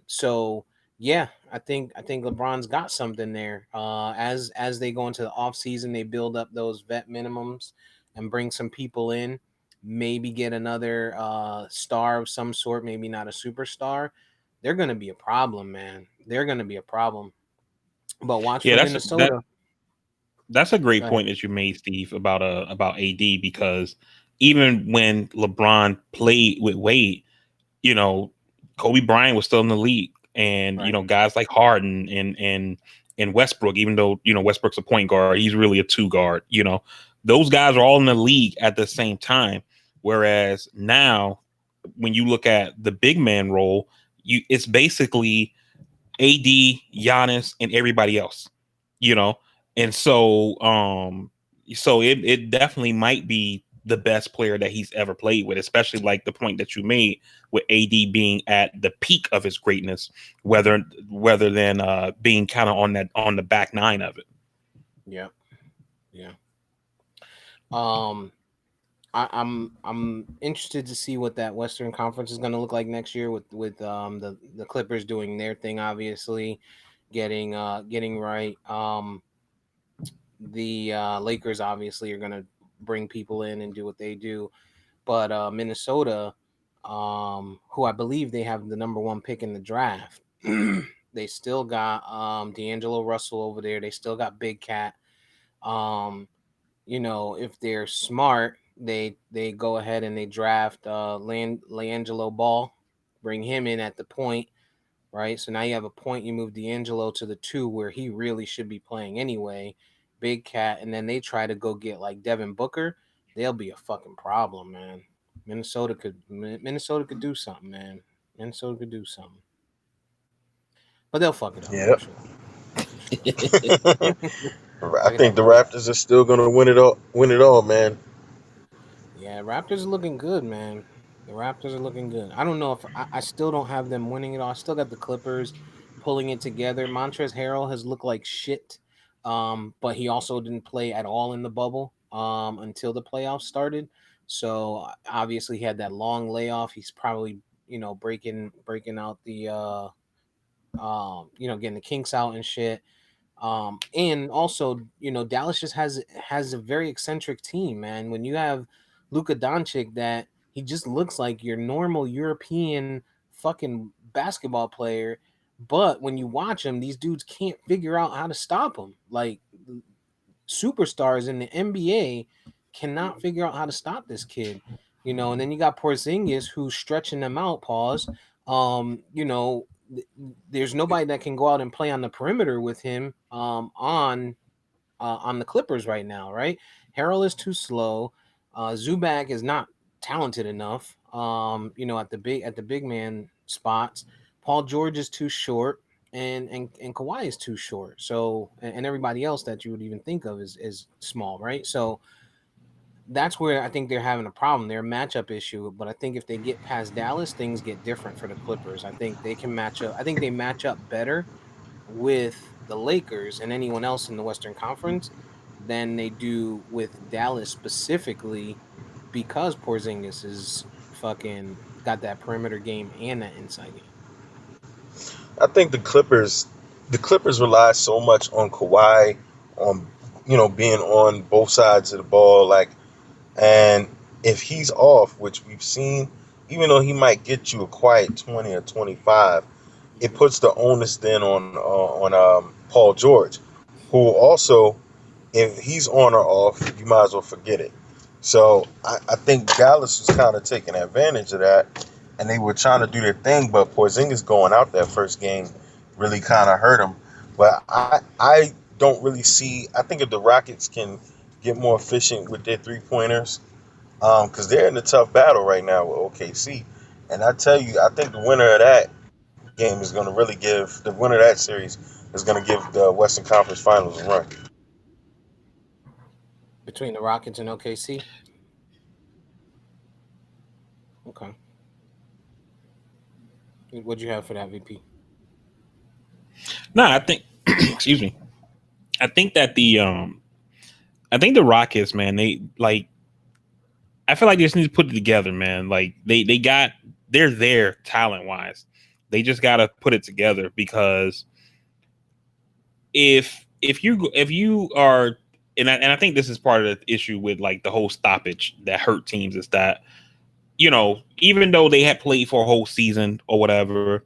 So yeah, I think LeBron's got something there. As they go into the off season, they build up those vet minimums and bring some people in. Maybe get another star of some sort. Maybe not a superstar. They're gonna be a problem, man. They're gonna be a problem. But watch Yeah, for that Minnesota. that's a Go great ahead. point that you made, Steve, about AD because even when LeBron played with Wade, you know, Kobe Bryant was still in the league, and Right. guys like Harden and Westbrook, even though Westbrook's a point guard, he's really a two guard. Those guys are all in the league at the same time. Whereas now, when you look at the big man role, it's basically AD, Giannis, and everybody else. You know, and so it definitely might be the best player that he's ever played with, especially like the point that you made with AD being at the peak of his greatness, whether than being kind of on the back nine of it. Yeah. Yeah. Um, I'm interested to see what that Western Conference is going to look like next year with the Clippers doing their thing, obviously, getting right. The Lakers obviously are going to bring people in and do what they do, but Minnesota, who I believe they have the number one pick in the draft. They still got D'Angelo Russell over there. They still got Big Cat. Um, if they're smart, they go ahead and they draft Leangelo Ball, bring him in at the point, right? So now you have a point. You move D'Angelo to the two where he really should be playing anyway. Big Cat, and then they try to go get like Devin Booker. They'll be a fucking problem, man. Minnesota could do something, man. Minnesota could do something, but they'll fuck it up for Yep. sure, for sure. I Like I think the said, Raptors are still gonna win it all. Win it all, man. yeah, Raptors are looking good, man. The Raptors are looking good. I don't know if I still don't have them winning it all. I still got the Clippers pulling it together. Montrezl Harrell has looked like shit, but he also didn't play at all in the bubble until the playoffs started. So obviously he had that long layoff. He's probably breaking out the getting the kinks out and shit. And also, Dallas just has a very eccentric team, man. When you have Luka Doncic, that he just looks like your normal European fucking basketball player, but when you watch him, these dudes can't figure out how to stop him. Like superstars in the NBA cannot figure out how to stop this kid. And then you got Porzingis who's stretching them out. Pause. There's nobody that can go out and play on the perimeter with him on the Clippers right now, right? Harrell is too slow. Zubac is not talented enough. At the big man spots. Paul George is too short, and Kawhi is too short. So and everybody else that you would even think of is small, right? So that's where I think they're having a problem. They're a matchup issue, but I think if they get past Dallas, things get different for the Clippers. I think they can match up. I think they match up better with the Lakers and anyone else in the Western Conference than they do with Dallas specifically because Porzingis is fucking got that perimeter game and that inside game. I think the Clippers rely so much on Kawhi, on being on both sides of the ball, like, and if he's off, which we've seen, even though he might get you a quiet 20 or 25, it Mhm. puts the onus then on Paul George, who also, if he's on or off, you might as well forget it. So I think Dallas was kind of taking advantage of that, and they were trying to do their thing. But Porzingis going out that first game really kind of hurt him. But I don't really see. I think if the Rockets can get more efficient with their 3 pointers, because they're in a tough battle right now with OKC, and I tell you, I think the winner of that game is going to really give the winner of that series is going to give the Western Conference Finals a run. Between the Rockets and OKC. Okay. What'd you have for that, VP? No, I think excuse me. I think that I think the Rockets, man, they like I feel like they just need to put it together, man. Like they're there talent wise. They just gotta put it together because if you are and I think this is part of the issue with like the whole stoppage that hurt teams is that even though they had played for a whole season or whatever,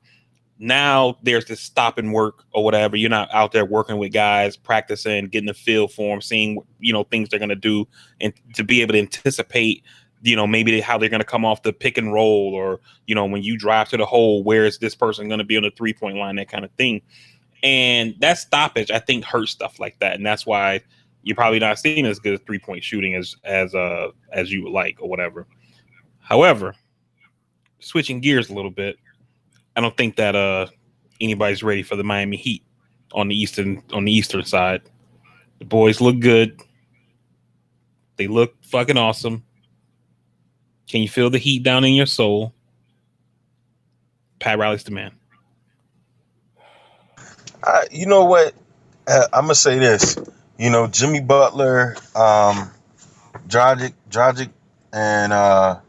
now there's this stop and work or whatever. You're not out there working with guys, practicing, getting the feel for them, seeing things they're gonna do, and to be able to anticipate, maybe how they're gonna come off the pick and roll, or when you drive to the hole, where is this person gonna be on the 3 point line, that kind of thing. And that stoppage, I think, hurts stuff like that, and that's why you're probably not seeing as good 3 point shooting as you would like or whatever. However, switching gears a little bit, I don't think that anybody's ready for the Miami Heat on the eastern side. The boys look good. They look fucking awesome. Can you feel the heat down in your soul? Pat Riley's the man. You know what? I'm gonna say this. Jimmy Butler, Dragic, and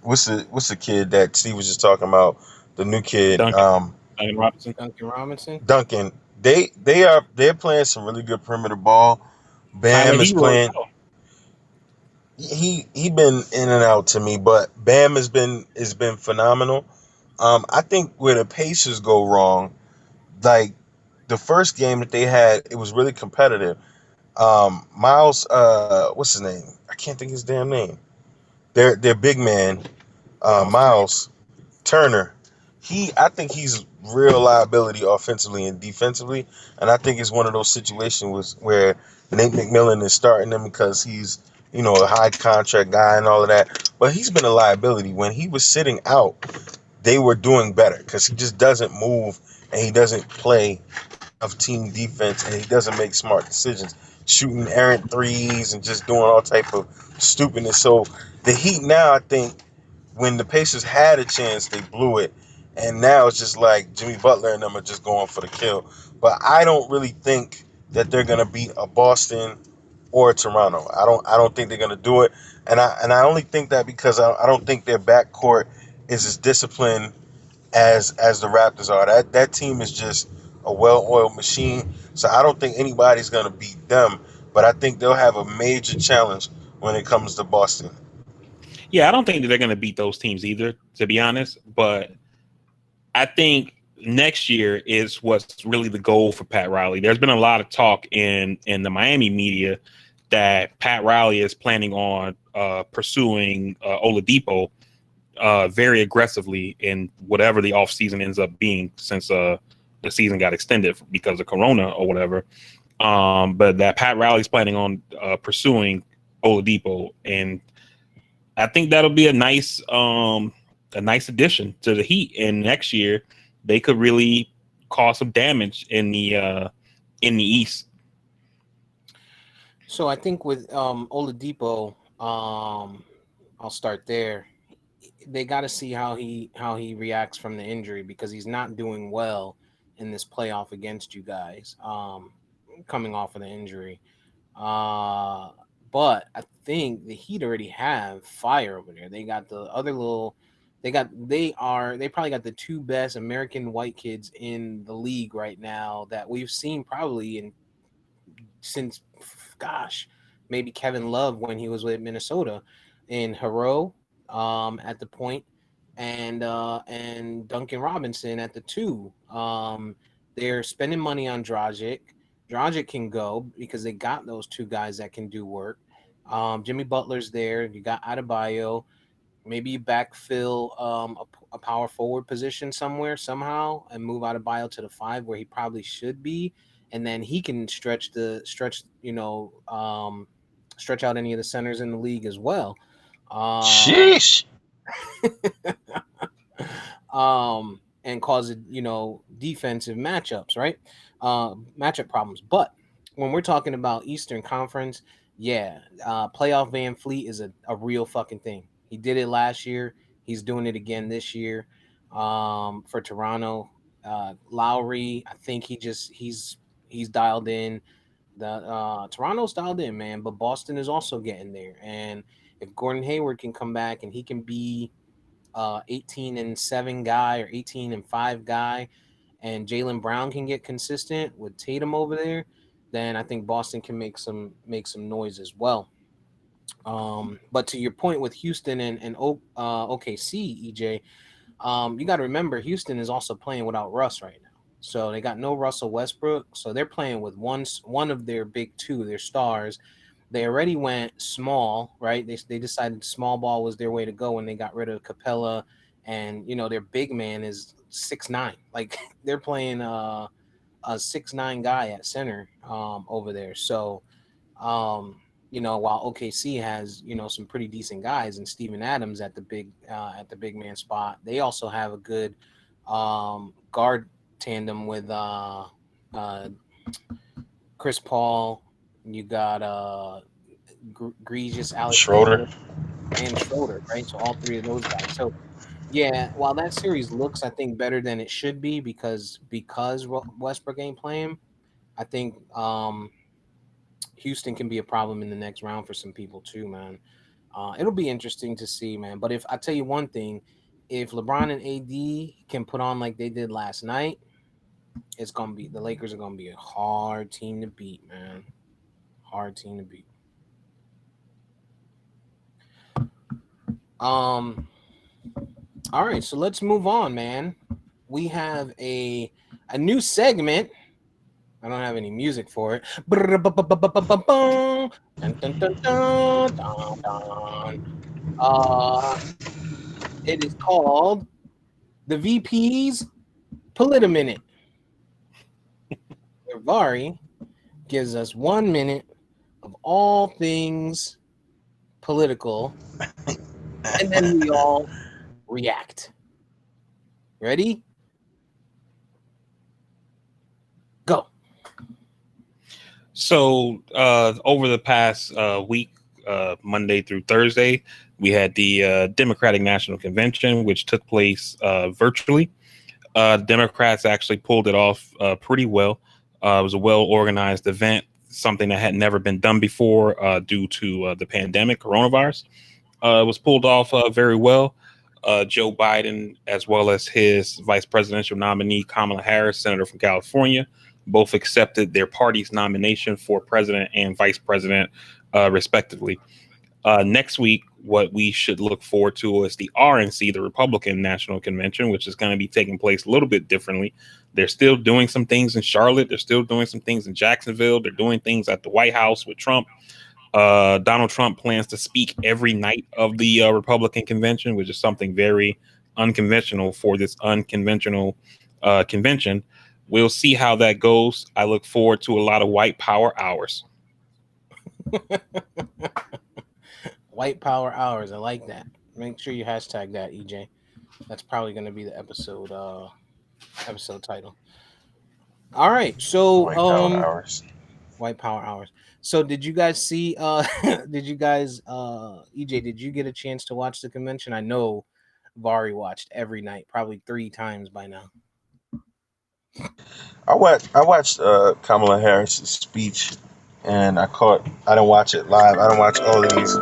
what's the kid that Steve was just talking about? The new kid, Duncan, Duncan Robinson. Duncan Robinson. Duncan. They're playing some really good perimeter ball. Tyler Bam is Hero as playing. well. He been in and out to me, but Bam has been phenomenal. I think where the Pacers go wrong, like the first game that they had, it was really competitive. Miles, what's his name? I can't think his damn name. Their big man, Miles Turner. Miles Turner. I think he's real liability offensively and defensively, and I think it's one of those situations where Nate McMillan is starting him because he's a high contract guy and all of that. But he's been a liability. When he was sitting out, they were doing better because he just doesn't move and he doesn't play enough team defense and he doesn't make smart decisions, shooting errant threes and just doing all type of stupidness. So the Heat now, I think, when the Pacers had a chance, they blew it, and now it's just like Jimmy Butler and them are just going for the kill. But I don't really think that they're gonna beat a Boston or a Toronto. I don't think they're gonna do it, and I only think that because I don't think their backcourt is as disciplined as the Raptors are. That team is just a well-oiled machine. So I don't think anybody's gonna beat them. But I think they'll have a major challenge when it comes to Boston. Yeah, I don't think that they're going to beat those teams either, to be honest. But I think next year is what's really the goal for Pat Riley. There's been a lot of talk in the Miami media that Pat Riley is planning on pursuing Oladipo very aggressively in whatever the offseason ends up being, since the season got extended because of Corona or whatever. But that Pat Riley's planning on pursuing Oladipo, and I think that'll be a nice addition to the Heat. And next year they could really cause some damage in the East. So I think with Oladipo, I'll start there. They got to see how he reacts from the injury because he's not doing well in this playoff against you guys. Coming off of the injury, but I think the Heat already have fire over there. They got the other little They probably got the two best American white kids in the league right now that we've seen probably in since, gosh, maybe Kevin Love when he was with Minnesota, in Hero at the point, and Duncan Robinson at the two. They're spending money on Dragic. Dragic can go because they got those two guys that can do work. Jimmy Butler's there. You got Adebayo. Maybe you backfill a power forward position somewhere somehow and move Adebayo to the five where he probably should be, and then he can stretch out any of the centers in the league as well. Sheesh. And cause defensive matchups, right? Matchup problems. But when we're talking about Eastern Conference, yeah, playoff Van Fleet is a real fucking thing. He did it last year. He's doing it again this year for Toronto. Lowry, I think he's dialed in. The Toronto's dialed in, man, but Boston is also getting there. And if Gordon Hayward can come back and he can be 18-7 guy or 18-5 guy, and Jaylen Brown can get consistent with Tatum over there, then I think Boston can make some noise as well. But to your point with Houston and OKC, EJ, you got to remember Houston is also playing without Russ right now. So they got no Russell Westbrook. So they're playing with one of their big two, their stars. They already went small, right? They decided small ball was their way to go when they got rid of Capella, and their big man is 6'9". Like they're playing a 6'9" guy at center over there. So while OKC has some pretty decent guys and Steven Adams at the big man spot, they also have a good guard tandem with Chris Paul. You got Gregis Alexander and Schroeder, right? So all three of those guys. So yeah, while that series looks, I think, better than it should be because Westbrook ain't playing, I think Houston can be a problem in the next round for some people too, man. It'll be interesting to see, man. But if I tell you one thing, if LeBron and AD can put on like they did last night, the Lakers are gonna be a hard team to beat, man. Hard team to beat. All right, so let's move on, man. We have a new segment. I don't have any music for it. It is called the VP's Politi-Minute, where Vari gives us 1 minute of all things political, and then we all react. Ready? Go. So over the past week, Monday through Thursday, we had the Democratic National Convention, which took place virtually. Democrats actually pulled it off pretty well. It was a well-organized event, something that had never been done before due to the pandemic, coronavirus. It was pulled off very well. Joe Biden, as well as his vice presidential nominee, Kamala Harris, senator from California, both accepted their party's nomination for president and vice president, respectively. Next week, what we should look forward to is the RNC, the Republican National Convention, which is going to be taking place a little bit differently. They're still doing some things in Charlotte. They're still doing some things in Jacksonville. They're doing things at the White House with Trump. Donald Trump plans to speak every night of the Republican convention, which is something very unconventional for this unconventional convention. We'll see how that goes. I look forward to a lot of white power hours. White power hours. I like that. Make sure you hashtag that, EJ. That's probably going to be the episode title. All right. So White power hours. White power hours. So did you guys see EJ, did you get a chance to watch the convention? I know Vari watched every night, probably 3 times by now. I watched Kamala Harris's speech, and I didn't watch it live. I don't watch all of these.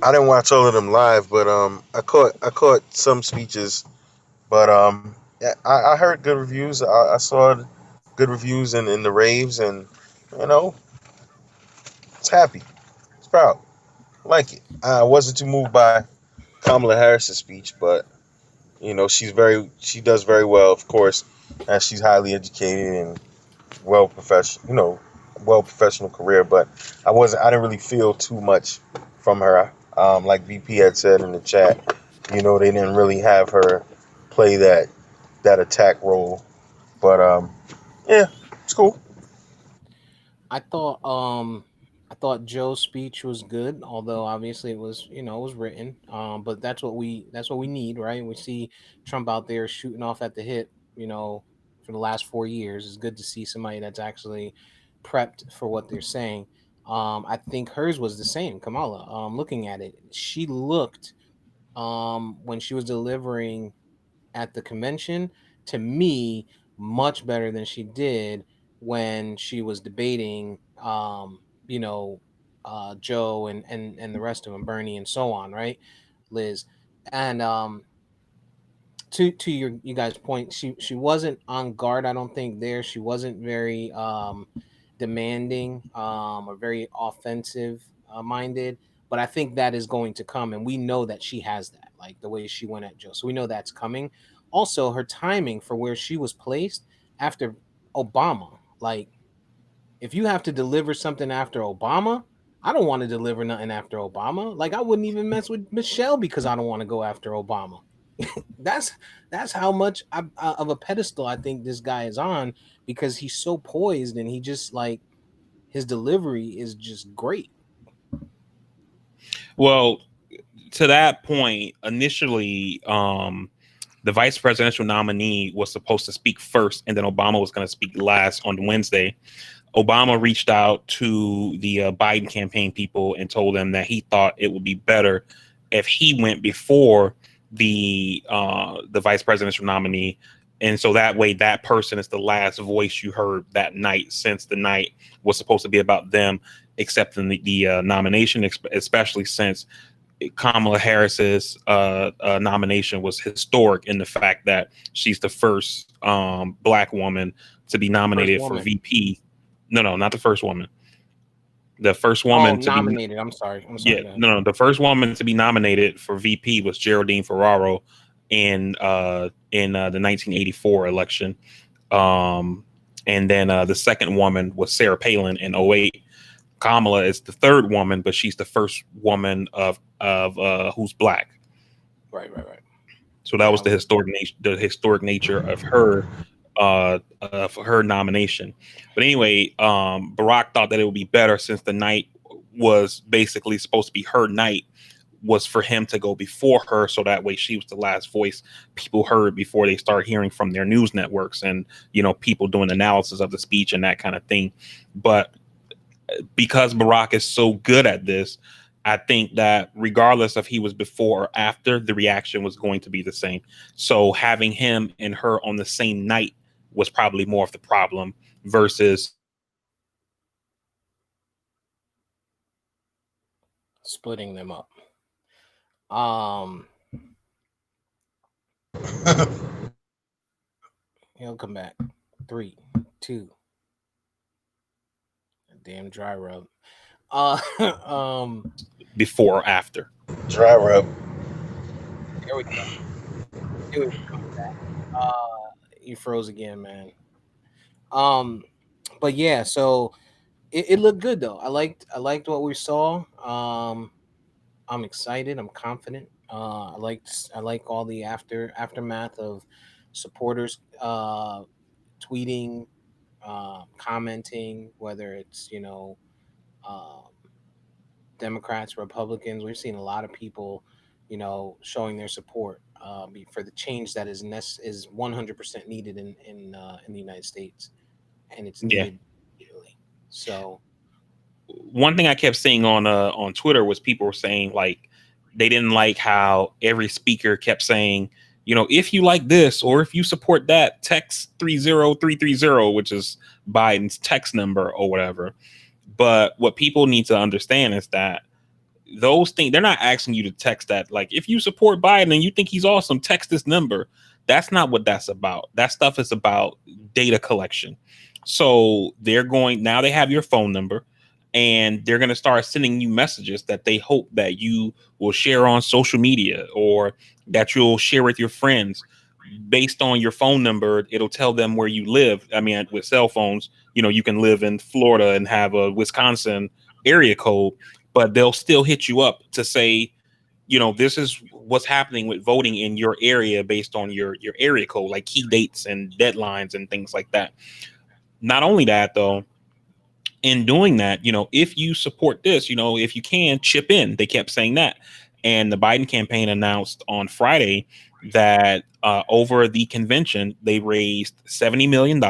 I didn't watch all of them live, but I caught some speeches. But yeah, I heard good reviews. I saw good reviews in the raves, and you know, it's happy, it's proud, like it. I wasn't too moved by Kamala Harris's speech, but she does very well, of course, as she's highly educated and well professional, well professional career. But I didn't really feel too much from her. Like VP had said in the chat, they didn't really have her play that attack role. But yeah, it's cool. I thought Joe's speech was good, although obviously it was, it was written. But that's what we need, right? We see Trump out there shooting off at the hip, for the last 4 years. It's good to see somebody that's actually prepped for what they're saying. I think hers was the same, Kamala. Looking at it, she looked, when she was delivering at the convention, to me, much better than she did when she was debating, you know Joe and the rest of them, Bernie and so on, right, Liz. And to you guys point, she wasn't on guard, I don't think. There, she wasn't very demanding, or very offensive minded. But I think that is going to come, and we know that she has that, like the way she went at Joe. So we know that's coming. Also, her timing for where she was placed after Obama. Like, if you have to deliver something after Obama, I don't want to deliver nothing after Obama. Like, I wouldn't even mess with Michelle because I don't want to go after Obama. that's that's how much of a pedestal I think this guy is on, because he's so poised, and he just, like, his delivery is just great. Well, to that point, initially, the vice presidential nominee was supposed to speak first, and then Obama was going to speak last on Wednesday. Obama reached out to the Biden campaign people and told them that he thought it would be better if he went before the vice presidential nominee, and so that way that person is the last voice you heard that night, since the night was supposed to be about them accepting the nomination, especially since Kamala Harris's nomination was historic in the fact that she's the first black woman to be First nominated for woman. VP. No, not the first woman. The first Oh, woman to be nominated. I'm sorry. yeah, Go ahead. no, the first woman to be nominated for VP was Geraldine Ferraro in the 1984 election. Um, and then the second woman was Sarah Palin in '08. Kamala is the third woman, but she's the first woman of who's black. Right. So that Yeah, was the historic nature of her nomination. But anyway, Barack thought that it would be better, since the night was basically supposed to be her night, was for him to go before her, so that way she was the last voice people heard before they start hearing from their news networks and people doing analysis of the speech and that kind of thing. But because Barack is so good at this, I think that regardless if he was before or after, the reaction was going to be the same. So having him and her on the same night was probably more of the problem versus splitting them up. Um, he'll come back. 3, 2. Damn dry rub. Um, before or after. Dry rub. Here we go. Here we come back. You froze again, man. Um, but yeah, so it looked good though. I liked what we saw. I'm excited. I'm confident. I like all the aftermath of supporters tweeting, commenting, whether it's um, Democrats, Republicans. We've seen a lot of people, showing their support for the change that is 100% needed in the United States, and it's Yeah. needed immediately. So One thing I kept seeing on Twitter was people were saying, like, they didn't like how every speaker kept saying, if you like this or if you support that, text 30330, which is Biden's text number or whatever. But what people need to understand is that those things, they're not asking you to text that. Like, if you support Biden and you think he's awesome, text this number. That's not what that's about. That stuff is about data collection. So now they have your phone number, and they're going to start sending you messages that they hope that you will share on social media, or that you'll share with your friends. Based on your phone number, it'll tell them where you live. I mean, with cell phones, you can live in Florida and have a Wisconsin area code, but they'll still hit you up to say, this is what's happening with voting in your area based on your area code, like key dates and deadlines and things like that. Not only that, though, in doing that, if you support this, if you can chip in, they kept saying that. And the Biden campaign announced on Friday that over the convention, they raised $70 million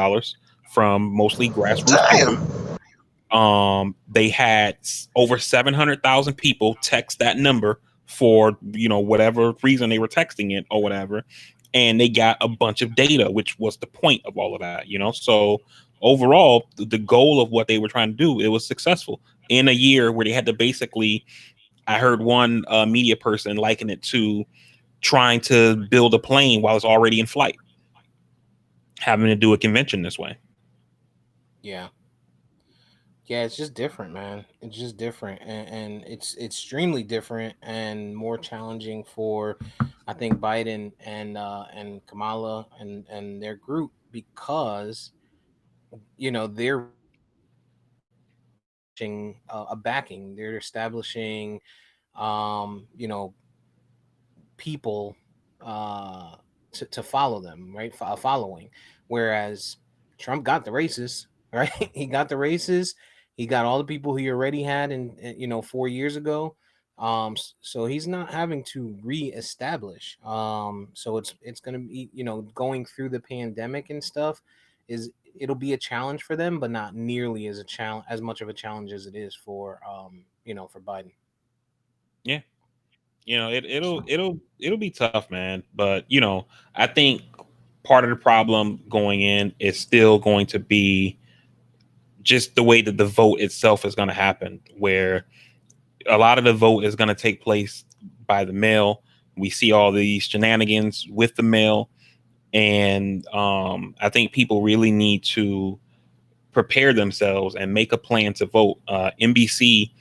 from mostly grassroots people. They had over 700,000 people text that number for, whatever reason they were texting it or whatever. And they got a bunch of data, which was the point of all of that, So overall, the goal of what they were trying to do, it was successful in a year where they had to basically, I heard one media person liken it to trying to build a plane while it's already in flight, having to do a convention this way. Yeah. Yeah, it's just different, man. It's just different, and it's extremely different and more challenging for, I think, Biden and Kamala and their group, because they're a backing. They're establishing, people uh, to follow them, right? Following. Whereas Trump got the races, right? He got the races. He got all the people he already had in 4 years ago. So he's not having to reestablish. So it's gonna be, going through the pandemic and stuff, it'll be a challenge for them, but not nearly as much of a challenge as it is for for Biden. Yeah. It'll be tough, man. But I think part of the problem going in is still going to be just the way that the vote itself is going to happen, where a lot of the vote is going to take place by the mail. We see all these shenanigans with the mail, and I think people really need to prepare themselves and make a plan to vote. NBC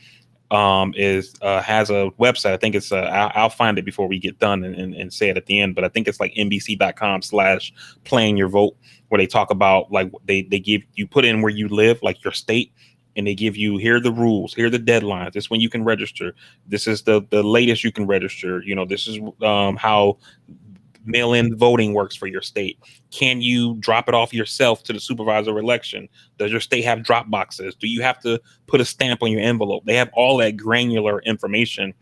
is has a website. I think it's I'll find it before we get done and say it at the end, but I think it's like nbc.com/plan your vote, where they talk about, like, they give you, put in where you live, like your state, and they give you, here are the rules, here are the deadlines, this is when you can register, this is the latest you can register, this is how mail-in voting works for your state. Can you drop it off yourself to the supervisor of election? Does your state have drop boxes? Do you have to put a stamp on your envelope? They have all that granular information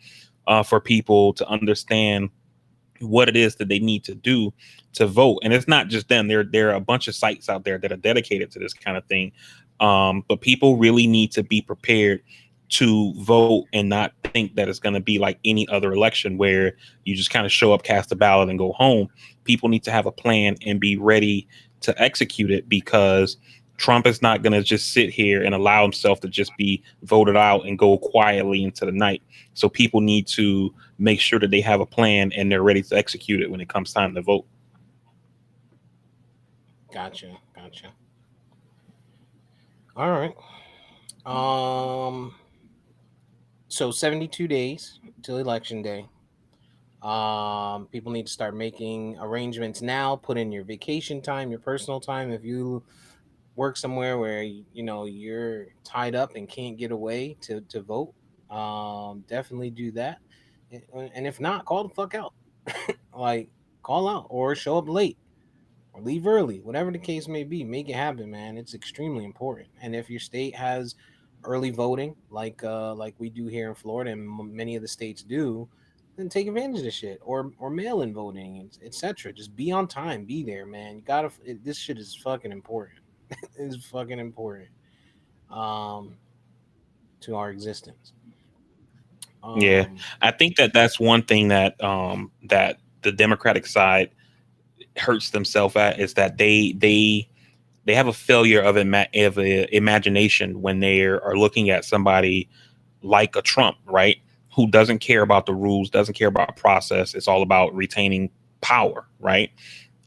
for people to understand what it is that they need to do to vote. And it's not just them. There are a bunch of sites out there that are dedicated to this kind of thing. But people really need to be prepared to vote and not think that it's going to be like any other election where you just kind of show up, cast a ballot, and go home. People need to have a plan and be ready to execute it, because Trump is not going to just sit here and allow himself to just be voted out and go quietly into the night. So people need to make sure that they have a plan and they're ready to execute it when it comes time to vote. Gotcha. All right. So 72 days till election day. People need to start making arrangements now. Put in your vacation time, your personal time. If you work somewhere where you're tied up and can't get away to vote, definitely do that. And if not, call the fuck out. Like, call out or show up late or leave early, whatever the case may be. Make it happen, man. It's extremely important. And if your state has early voting, like we do here in Florida, and many of the states do, then take advantage of this shit, or mail-in voting, etc. Just be on time, be there, man. You gotta. This shit is fucking important. It's fucking important to our existence. Yeah, I think that that's one thing that that the Democratic side hurts themselves at, is that they have a failure of imagination when they are looking at somebody like a Trump, right? who doesn't care about the rules, doesn't care about process. It's all about retaining power, right?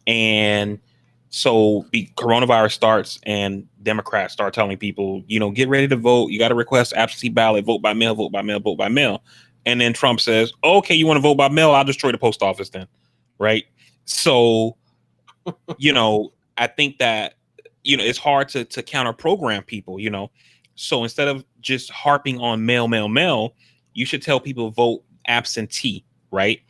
And so coronavirus starts and Democrats start telling people, get ready to vote. You got to request absentee ballot, vote by mail, vote by mail, vote by mail. And then Trump says, okay, you want to vote by mail? I'll destroy the post office then. Right. So, I think that, it's hard to counter program people, So instead of just harping on mail, you should tell people vote absentee, right?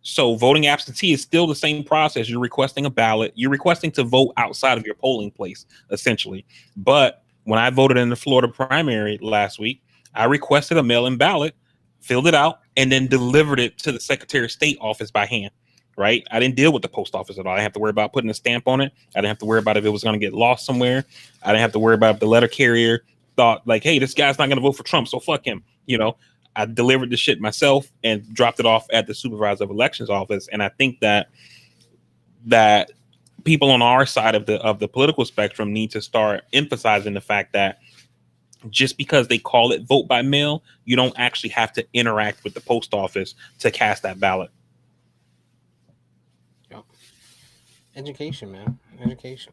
So voting absentee is still the same process. You're requesting a ballot. You're requesting to vote outside of your polling place, essentially. But when I voted in the Florida primary last week, I requested a mail-in ballot, filled it out, and then delivered it to the Secretary of State office by hand, right? I didn't deal with the post office at all. I didn't have to worry about putting a stamp on it. I didn't have to worry about if it was going to get lost somewhere. I didn't have to worry about if the letter carrier thought like, hey, this guy's not going to vote for Trump, so fuck him, I delivered the shit myself and dropped it off at the supervisor of elections office. And I think that people on our side of the political spectrum need to start emphasizing the fact that just because they call it vote by mail, you don't actually have to interact with the post office to cast that ballot. Yep. Education, man. Education.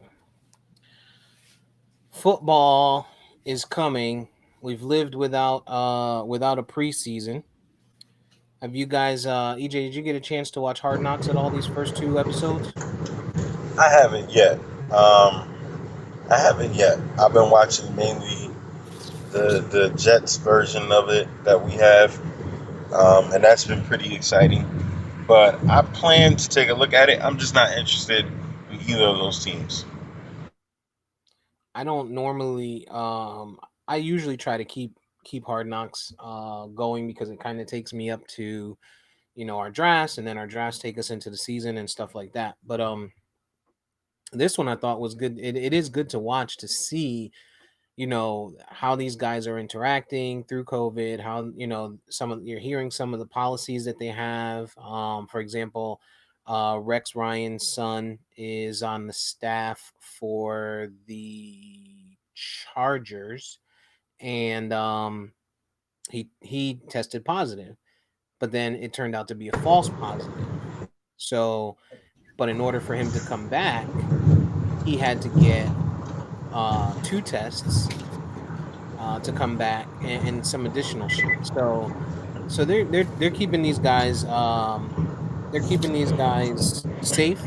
Football is coming. We've lived without a preseason. Have you guys, EJ? Did you get a chance to watch Hardknocks at all these first 2 episodes? I haven't yet. I've been watching mainly the Jets version of it that we have, and that's been pretty exciting. But I plan to take a look at it. I'm just not interested in either of those teams. I don't normally. I usually try to keep Hardknocks going because it kind of takes me up to, our drafts, and then our drafts take us into the season and stuff like that. But this one I thought was good. It is good to watch to see, how these guys are interacting through COVID. How you're hearing some of the policies that they have. For example, Rex Ryan's son is on the staff for the Chargers, and he tested positive, but then it turned out to be a false positive. So, but in order for him to come back, he had to get 2 tests to come back, and some additional shit. So they're keeping these guys safe.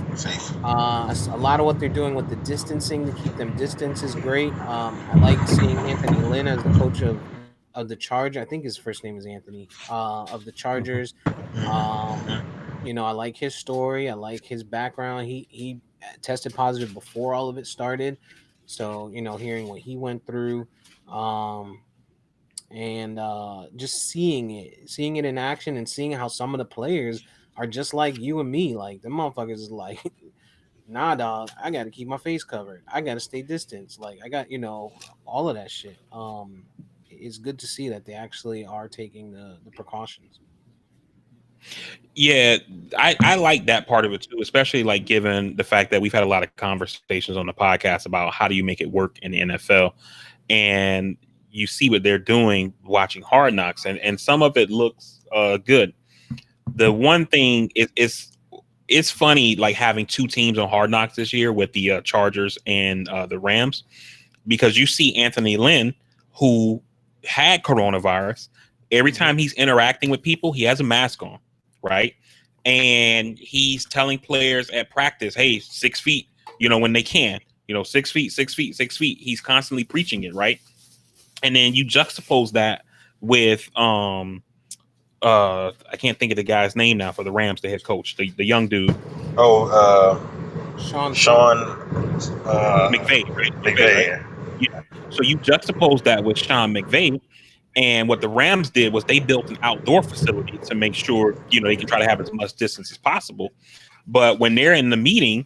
A lot of what they're doing with the distancing to keep them distance is great. I like seeing Anthony Lynn as the coach of the Charger. I think his first name is Anthony, of the Chargers. I like his story. I like his background. He tested positive before all of it started. So, hearing what he went through, and just seeing it in action, and seeing how some of the players are just like you and me. Like, the motherfuckers is like, nah, dog, I got to keep my face covered. I got to stay distance. Like, I got, all of that shit. It's good to see that they actually are taking the precautions. Yeah, I like that part of it too, especially like given the fact that we've had a lot of conversations on the podcast about how do you make it work in the NFL, and you see what they're doing watching Hard Knocks, and some of it looks good. The one thing is it's funny like having 2 teams on Hard Knocks this year with the Chargers and the Rams, because you see Anthony Lynn, who had coronavirus. Every time he's interacting with people, he has a mask on. Right. And he's telling players at practice, hey, 6 feet, when they can, 6 feet, 6 feet, 6 feet. He's constantly preaching it. Right. And then you juxtapose that with I can't think of the guy's name now for the Rams, the head coach, the young dude. Sean McVay, right? McVay. Right? Yeah. So you juxtapose that with Sean McVay. And what the Rams did was they built an outdoor facility to make sure, they can try to have as much distance as possible. But when they're in the meeting,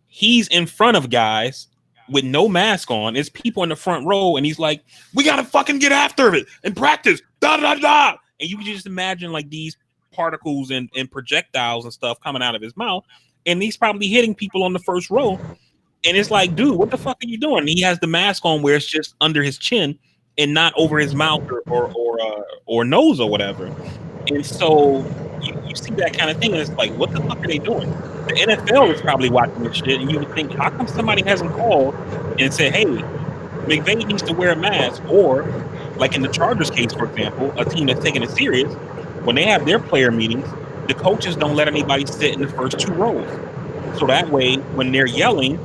he's in front of guys with no mask on. It's people in the front row. And he's like, we got to fucking get after it and practice. Da, da, da. And you can just imagine like these particles and projectiles and stuff coming out of his mouth. And he's probably hitting people on the first row. And it's like, dude, what the fuck are you doing? And he has the mask on where it's just under his chin. and not over his mouth or nose or whatever. And so you see that kind of thing, and it's like, what the fuck are they doing? The NFL is probably watching this shit, and you would think, how come somebody hasn't called and said, hey, McVay needs to wear a mask? Or, like in the Chargers case, for example, a team that's taking it serious, when they have their player meetings, the coaches don't let anybody sit in the first two rows. So that way, when they're yelling,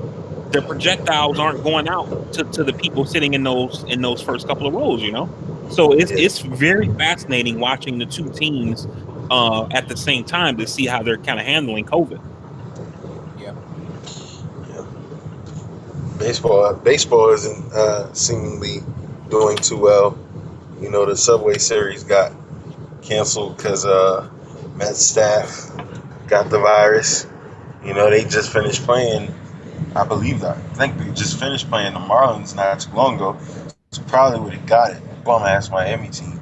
the projectiles aren't going out to the people sitting in those first couple of rows, you know? So Yeah. it's very fascinating watching the two teams at the same time to see how they're kind of handling COVID. Yep. Yeah. Baseball isn't seemingly doing too well. You know, the Subway Series got canceled because Mets staff got the virus. You know, they just finished playing. I think they just finished playing the Marlins not too long ago. So probably would have got it. Bum ass Miami team.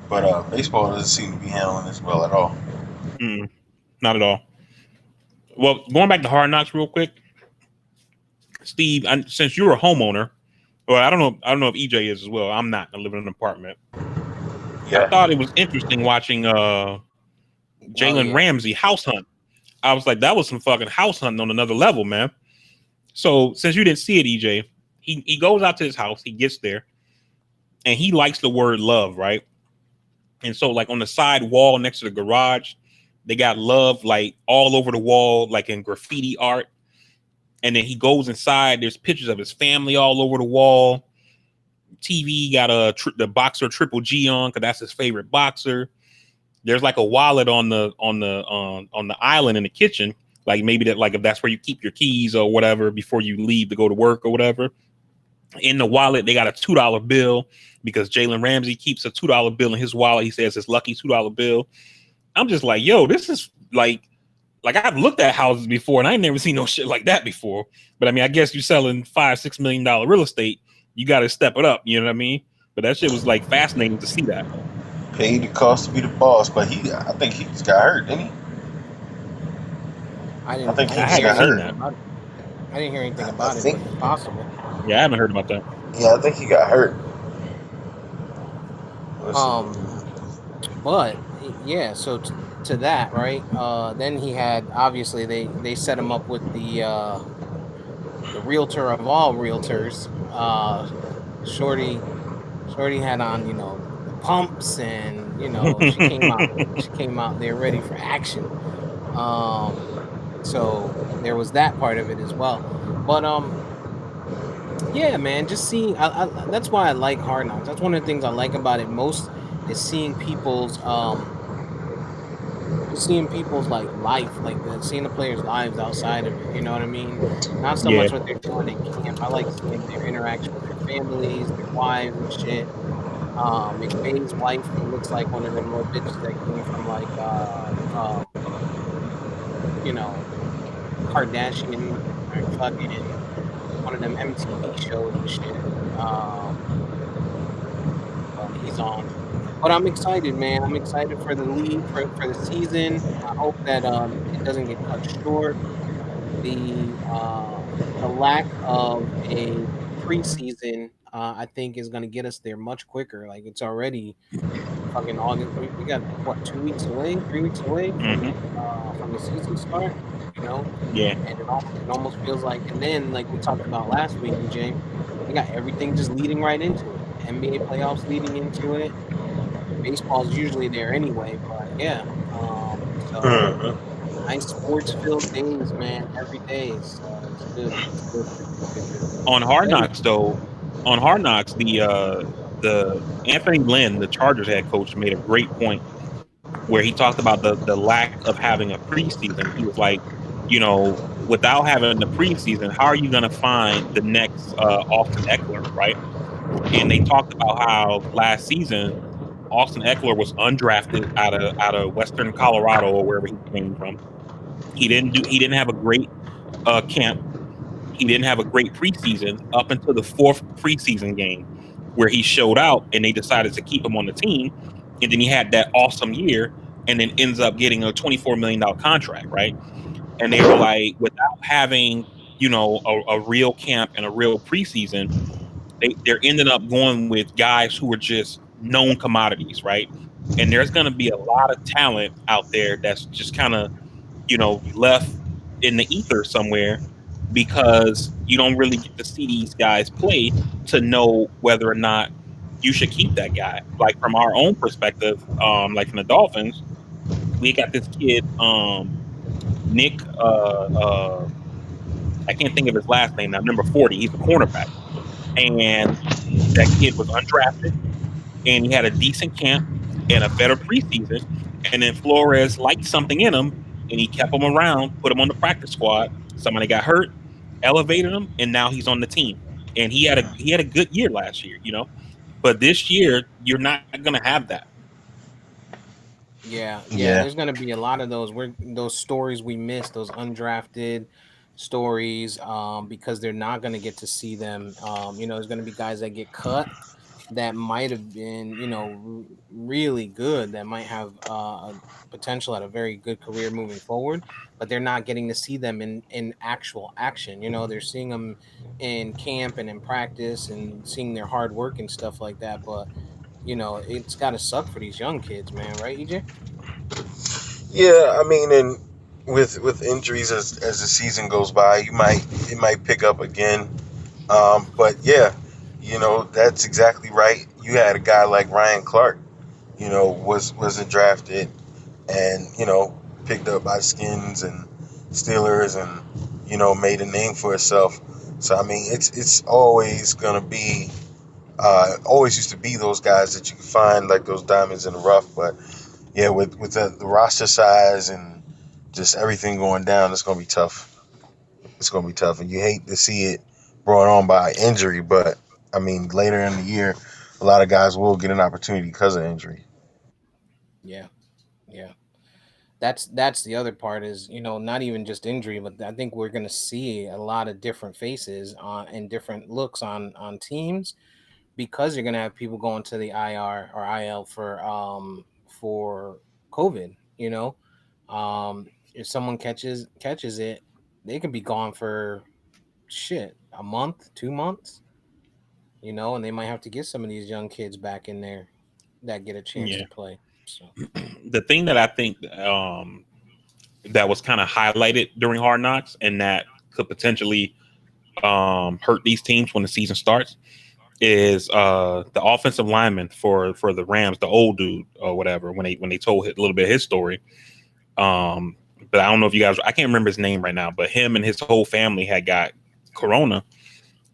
But baseball doesn't seem to be handling this well at all. Not at all. Well, going back to Hard Knocks real quick, Steve, since you're a homeowner, well, I don't know if EJ is as well. I'm not. I live in an apartment. I Yeah. thought it was interesting watching Jalen Ramsey house hunt. I was like, that was some fucking house hunting on another level, man. So since you didn't see it, EJ, he goes out to his house, he gets there, and he likes the word love, right? And so, like, on the side wall next to the garage, they got love like all over the wall, like in graffiti art. And then he goes inside, there's pictures of his family all over the wall. TV got the boxer Triple G on because that's his favorite boxer. There's like a wallet on the island in the kitchen, like maybe that, like if that's where you keep your keys or whatever before you leave to go to work or whatever. In the wallet, they got a $2 bill because Jalen Ramsey keeps a $2 bill in his wallet. He says his lucky $2 bill. I'm just like, yo, this is like I've looked at houses before and I ain't never seen no shit like that before. But I mean, I guess you're selling $5-6 million real estate. You got to step it up. You know what I mean? But that shit was like fascinating to see that. Paid the cost to be the boss, but I think he just got hurt, didn't he? I think he I just got haven't seen hurt. that. I didn't hear anything I about it, think- but it's possible. Yeah, I haven't heard about that. Yeah, I think he got hurt. But yeah, so to that, right? Then he had, obviously they set him up with the realtor of all realtors. Shorty had on, you know, the pumps, and you know she came out there ready for action. So there was that part of it as well. But yeah, man, just seeing that's why I like Hard Knocks. That's one of the things I like about it most, is seeing people's like life, like seeing the players' lives outside of it. You know what I mean? Not so much what they're doing in camp. I like seeing their interaction with their families, their wives and shit. McVay's wife, who looks like one of them little bitches that came from like you know, Kardashian or fucking one of them MTV shows and shit. He's on. But I'm excited, man. I'm excited for the league, for the season. I hope that it doesn't get cut short. The lack of a preseason, I think, is going to get us there much quicker. Like, it's already fucking August. We got what, 2 weeks away, 3 weeks away from the season start. You know, Yeah. and it almost feels like. And then, like we talked about last week, EJ, they got everything just leading right into it. NBA playoffs leading into it. Baseball's usually there anyway, but yeah. So nice sports-filled days, man. Every day, so it's good. It's good. On Hard Knocks, though, the Anthony Lynn, the Chargers head coach, made a great point where he talked about the lack of having a preseason. He was like, you know, without having the preseason, how are you going to find the next Austin Eckler, right? And they talked about how last season Austin Eckler was undrafted out of Western Colorado or wherever he came from. He didn't have a great camp. He didn't have a great preseason up until the fourth preseason game where he showed out and they decided to keep him on the team. And then he had that awesome year and then ends up getting a $24 million contract, right? And they were like, without having, you know, a real camp and a real preseason, they're ending up going with guys who are just known commodities, right? And there's going to be a lot of talent out there that's just kind of, left in the ether somewhere because you don't really get to see these guys play to know whether or not you should keep that guy. Like from our own perspective, like from the Dolphins, we got this kid, Nick. I can't think of his last name now. Number 40. He's a cornerback, and that kid was undrafted, and he had a decent camp and a better preseason. And then Flores liked something in him, and he kept him around, put him on the practice squad. Somebody got hurt, elevated him, and now he's on the team. And he had a good year last year. But this year, you're not gonna have that. Yeah, yeah. Yeah. There's gonna be a lot of those stories we missed, those undrafted stories, because they're not gonna get to see them. There's gonna be guys that get cut that might have been, really good, that might have potential at a very good career moving forward, but they're not getting to see them in actual action. They're seeing them in camp and in practice and seeing their hard work and stuff like that. But it's got to suck for these young kids, man. Right, EJ? Yeah, I mean, and with injuries as the season goes by, it might pick up again. But yeah, that's exactly right. You had a guy like Ryan Clark, wasn't drafted, and picked up by Skins and Steelers, and made a name for itself. So I mean, it's always gonna be, always used to be those guys that you can find like those diamonds in the rough. But yeah, with the roster size and just everything going down, it's gonna be tough. It's gonna be tough, and you hate to see it brought on by injury. But I mean, later in the year, a lot of guys will get an opportunity because of injury. Yeah, yeah. That's the other part is, not even just injury, but I think we're gonna see a lot of different faces on and different looks on teams, because you're gonna have people going to the IR or IL for COVID. If someone catches it, they could be gone for shit a month, 2 months. And they might have to get some of these young kids back in there that get a chance Yeah. to play. So The thing that I think that was kind of highlighted during Hard Knocks and that could potentially hurt these teams when the season starts is the offensive lineman for the Rams, the old dude or whatever. When they told a little bit of his story, but I don't know if you guys, I can't remember his name right now, but him and his whole family had got corona,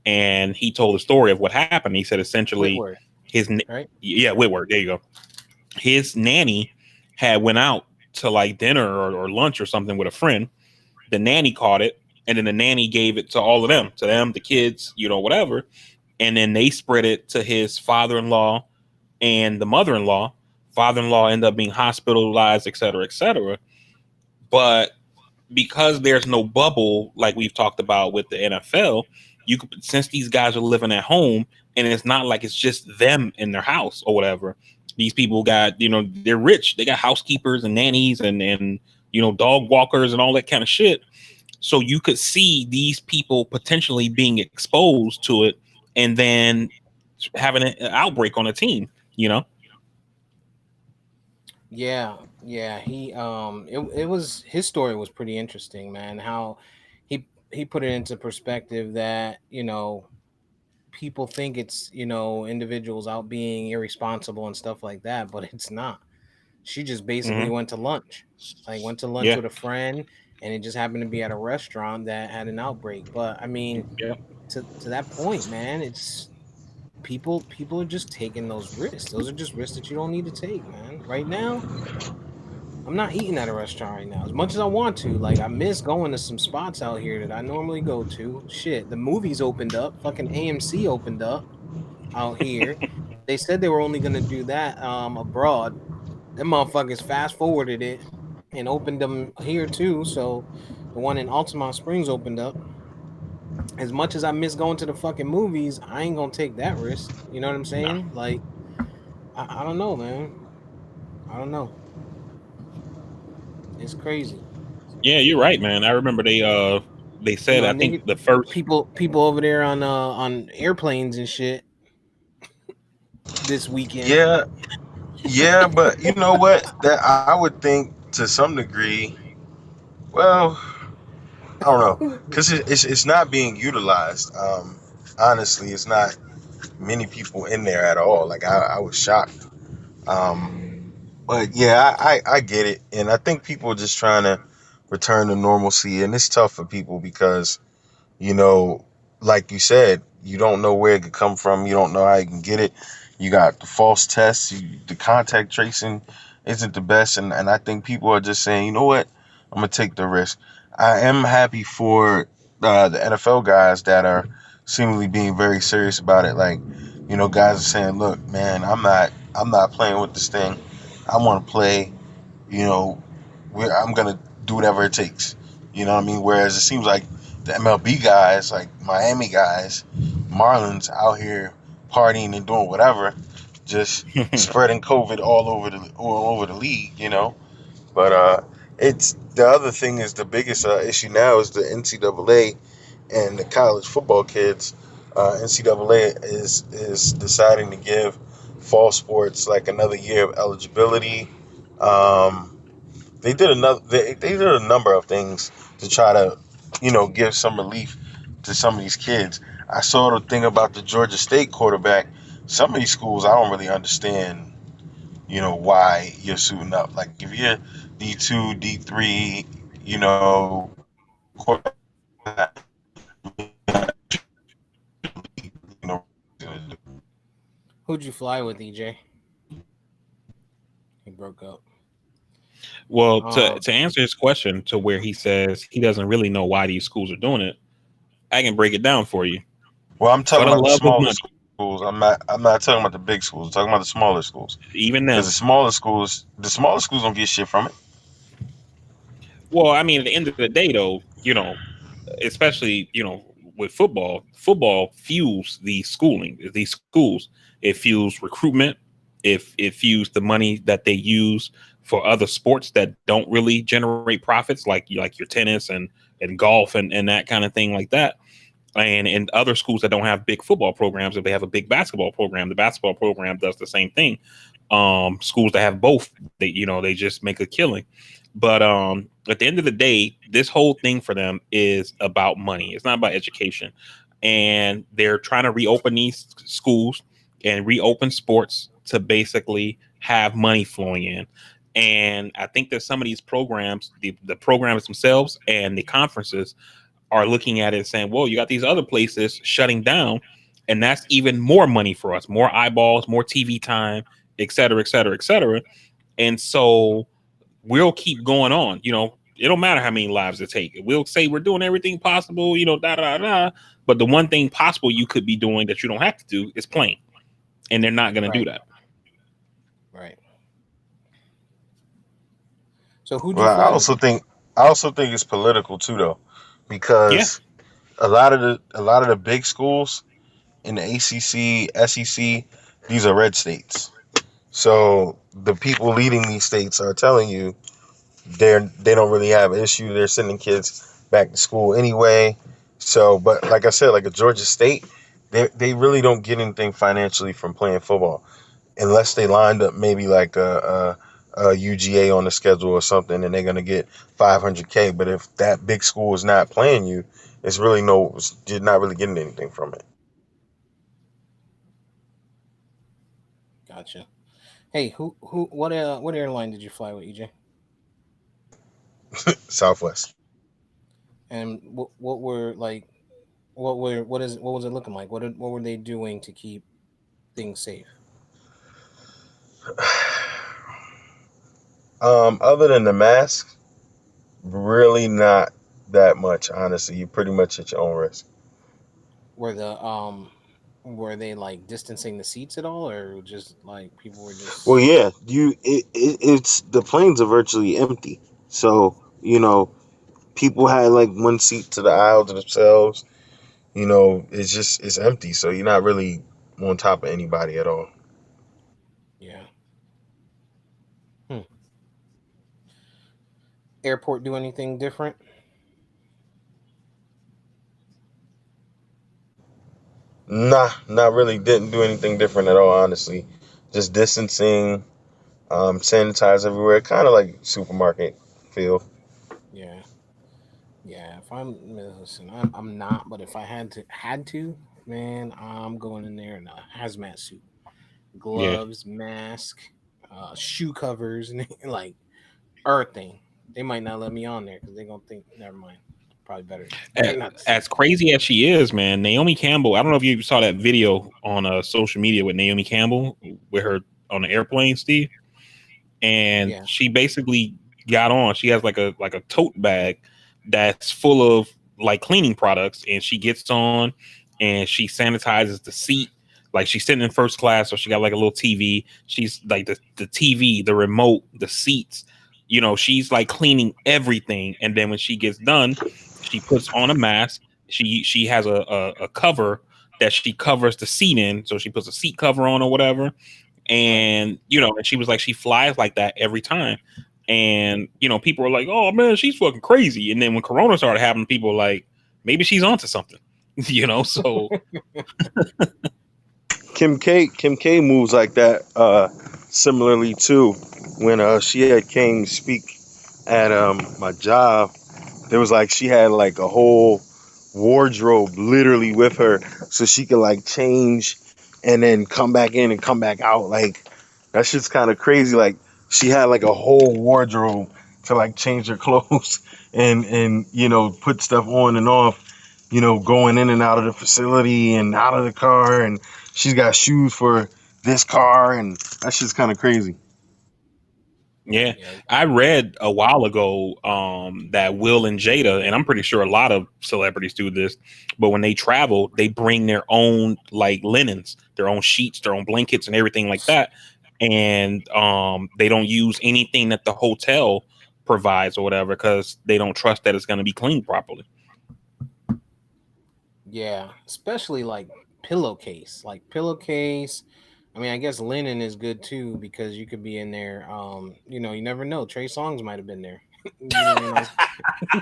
and he told the story of what happened. He said essentially Whitworth, his right? yeah, Whitworth, there you go. His nanny had went out to like dinner or lunch or something with a friend. The nanny caught it, and then the nanny gave it to them, the kids, whatever. And then they spread it to his father-in-law and the mother-in-law. Father-in-law ended up being hospitalized, et cetera, et cetera. But because there's no bubble like we've talked about with the NFL, you could, since these guys are living at home, and it's not like it's just them in their house or whatever. These people got, they're rich. They got housekeepers and nannies and dog walkers and all that kind of shit. So you could see these people potentially being exposed to it and then having an outbreak on a team, you know? Yeah, yeah. It was his story was pretty interesting, man. How he put it into perspective that people think it's individuals out being irresponsible and stuff like that, but it's not. She just basically Mm-hmm. went to lunch, like went to lunch Yeah. with a friend, and it just happened to be at a restaurant that had an outbreak. But I mean, Yeah. to that point, man, it's people are just taking those risks. Those are just risks that you don't need to take, man. Right now, I'm not eating at a restaurant right now as much as I want to. Like, I miss going to some spots out here that I normally go to. Shit, the movies opened up. Fucking AMC opened up out here. They said they were only gonna do that abroad. Them motherfuckers fast forwarded it and opened them here too. So the one in Altamont Springs opened up. As much as I miss going to the fucking movies, I ain't gonna take that risk. You know what I'm Nah. saying? Like, I don't know, man. I don't know. It's crazy. Yeah, you're right, man. I remember They You said know, I think nigga, the first. people over there on airplanes and shit this weekend. Yeah, yeah, but you know what? That I would think to some degree. Well, I don't know, because it's not being utilized. Honestly, it's not many people in there at all. Like I was shocked. But yeah, I get it, and I think people are just trying to return to normalcy, and it's tough for people because you know, like you said, you don't know where it could come from. You don't know how you can get it. You got the false tests. The contact tracing isn't the best. And I think people are just saying, you know what? I'm going to take the risk. I am happy for the NFL guys that are seemingly being very serious about it. Like, guys are saying, look, man, I'm not playing with this thing. I want to play, you know, I'm gonna do whatever it takes. You know what I mean? Whereas it seems like the MLB guys, like Miami guys, Marlins out here partying and doing whatever, just spreading COVID all over the league. But it's the other thing is the biggest issue now is the NCAA and the college football kids. NCAA is deciding to give fall sports like another year of eligibility. Um, they did a number of things to try to give some relief to some of these kids. I saw the thing about the Georgia State quarterback. Some of these schools I don't really understand why you're suiting up. Like if you're D2, D3, quarterback, you know Who'd you fly with, EJ? He broke up. Well, to Um, to answer his question, to where he says he doesn't really know why these schools are doing it, I can break it down for you. well, I'm For talking the about the love of smaller money, schools. I'm not talking about the big schools. I'm talking about the smaller schools. even Because them. the smaller schools don't get shit from it. Well, I mean, at the end of the day, though, especially with football fuels these schooling, these schools. It fuels recruitment. It fuels the money that they use for other sports that don't really generate profits, like your tennis and golf and that kind of thing like that. And in other schools that don't have big football programs, if they have a big basketball program, the basketball program does the same thing. Schools that have both, they just make a killing. But at the end of the day, this whole thing for them is about money. It's not about education, and they're trying to reopen these schools and reopen sports to basically have money flowing in. And I think that some of these programs, the programs themselves and the conferences, are looking at it and saying, well, you got these other places shutting down, and that's even more money for us, more eyeballs, more TV time, et cetera, et cetera, et cetera. And so we'll keep going on. It don't matter how many lives it takes. We'll say we're doing everything possible, da da da. But the one thing possible you could be doing that you don't have to do is playing, and they're not going to do right, that. right. So who'd you Well, fly with? I also think it's political too, though, Yeah, because a lot of the big schools in the ACC, SEC, these are red states. So the people leading these states are telling you they don't really have an issue. They're sending kids back to school anyway. So, but like I said, like a Georgia State, they really don't get anything financially from playing football unless they lined up maybe like a UGA on the schedule or something, and they're gonna get 500K. But if that big school is not playing you, it's really you're not really getting anything from it. Gotcha. Hey, what airline did you fly with, EJ? Southwest. And what was it looking like? What were they doing to keep things safe? Other than the mask, really not that much. Honestly, you pretty much at your own risk. Were the were they like distancing the seats at all, or just like people were Well, just yeah, it's the planes are virtually empty. So people had like one seat to the aisle to themselves. It's empty. So you're not really on top of anybody at all. yeah? Hmm. Airport do anything different? Nah, not really. Didn't do anything different at all, honestly. Just distancing, sanitize everywhere. Kind of like supermarket feel. Yeah, yeah. If I'm listen, I'm not. But if I had to, man, I'm going in there in a hazmat suit, Yeah. gloves, mask, shoe covers, and like everything. They might not let me on there because they're gonna think. Never mind. Probably better not to say. As crazy as she is, man, Naomi Campbell. I don't know if you saw that video on social media with Naomi Campbell with her on the airplane, Steve. And Yeah, she basically got on. She has like a tote bag that's full of like cleaning products, and she gets on and she sanitizes the seat. Like she's sitting in first class, so she got like a little TV. She's like the TV, the remote, the seats. She's like cleaning everything, and then when she gets done, she puts on a mask. She has a cover that she covers the seat in, so she puts a seat cover on or whatever. right. And and she was like, she flies like that every time. And people were like, oh man, she's fucking crazy. And then when Corona started happening, people were like, maybe she's onto something. So Kim K moves like that similarly too. When she had came speak at my job, there was like she had like a whole wardrobe literally with her, so she could like change and then come back in and come back out. Like that shit's kind of crazy. Like she had like a whole wardrobe to like change her clothes and put stuff on and off. Going in and out of the facility and out of the car, and she's got shoes for this car, and that shit's kind of crazy. yeah, Yeah, I read a while ago that Will and Jada, and I'm pretty sure a lot of celebrities do this, but when they travel, they bring their own like linens, their own sheets, their own blankets, and everything like that, and they don't use anything that the hotel provides or whatever because they don't trust that it's going to be cleaned properly. yeah. Especially like pillowcase, like pillowcase. I mean, I guess linen is good too because you could be in there. You never know. Trey Songz might have been there. You laying on,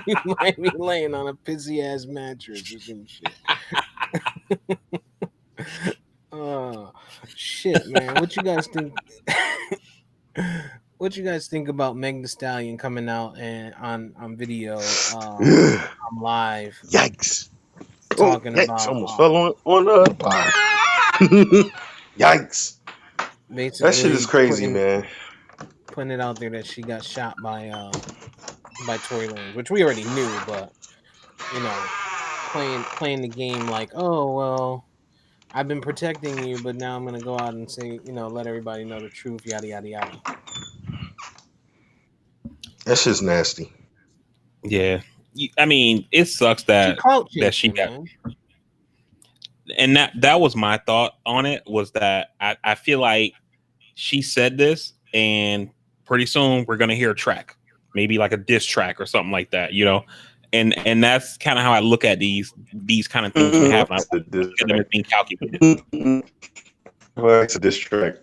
you might be laying on a pissy ass mattress or some shit. Oh shit, man! What you guys think? What you guys think about Meg Thee Stallion coming out and on video, on live Yikes! Oh, talking yikes! about Almost fell on the. Yikes! That shit is basically crazy, man. putting it out there that she got shot by Tory Lanez, which we already knew, but you know, playing the game like, oh well, I've been protecting you, but now I'm gonna go out and say, let everybody know the truth, yada yada yada. That shit's nasty. Yeah, I mean, it sucks She that clout she chasing, got, man. and that was my thought on it was that I feel like she said this, and pretty soon we're gonna hear a track, maybe like a diss track or something like that, and that's kind of how I look at these kind of things when they happen. I That's a diss look at them track. as being calculated. Well, it's a diss track.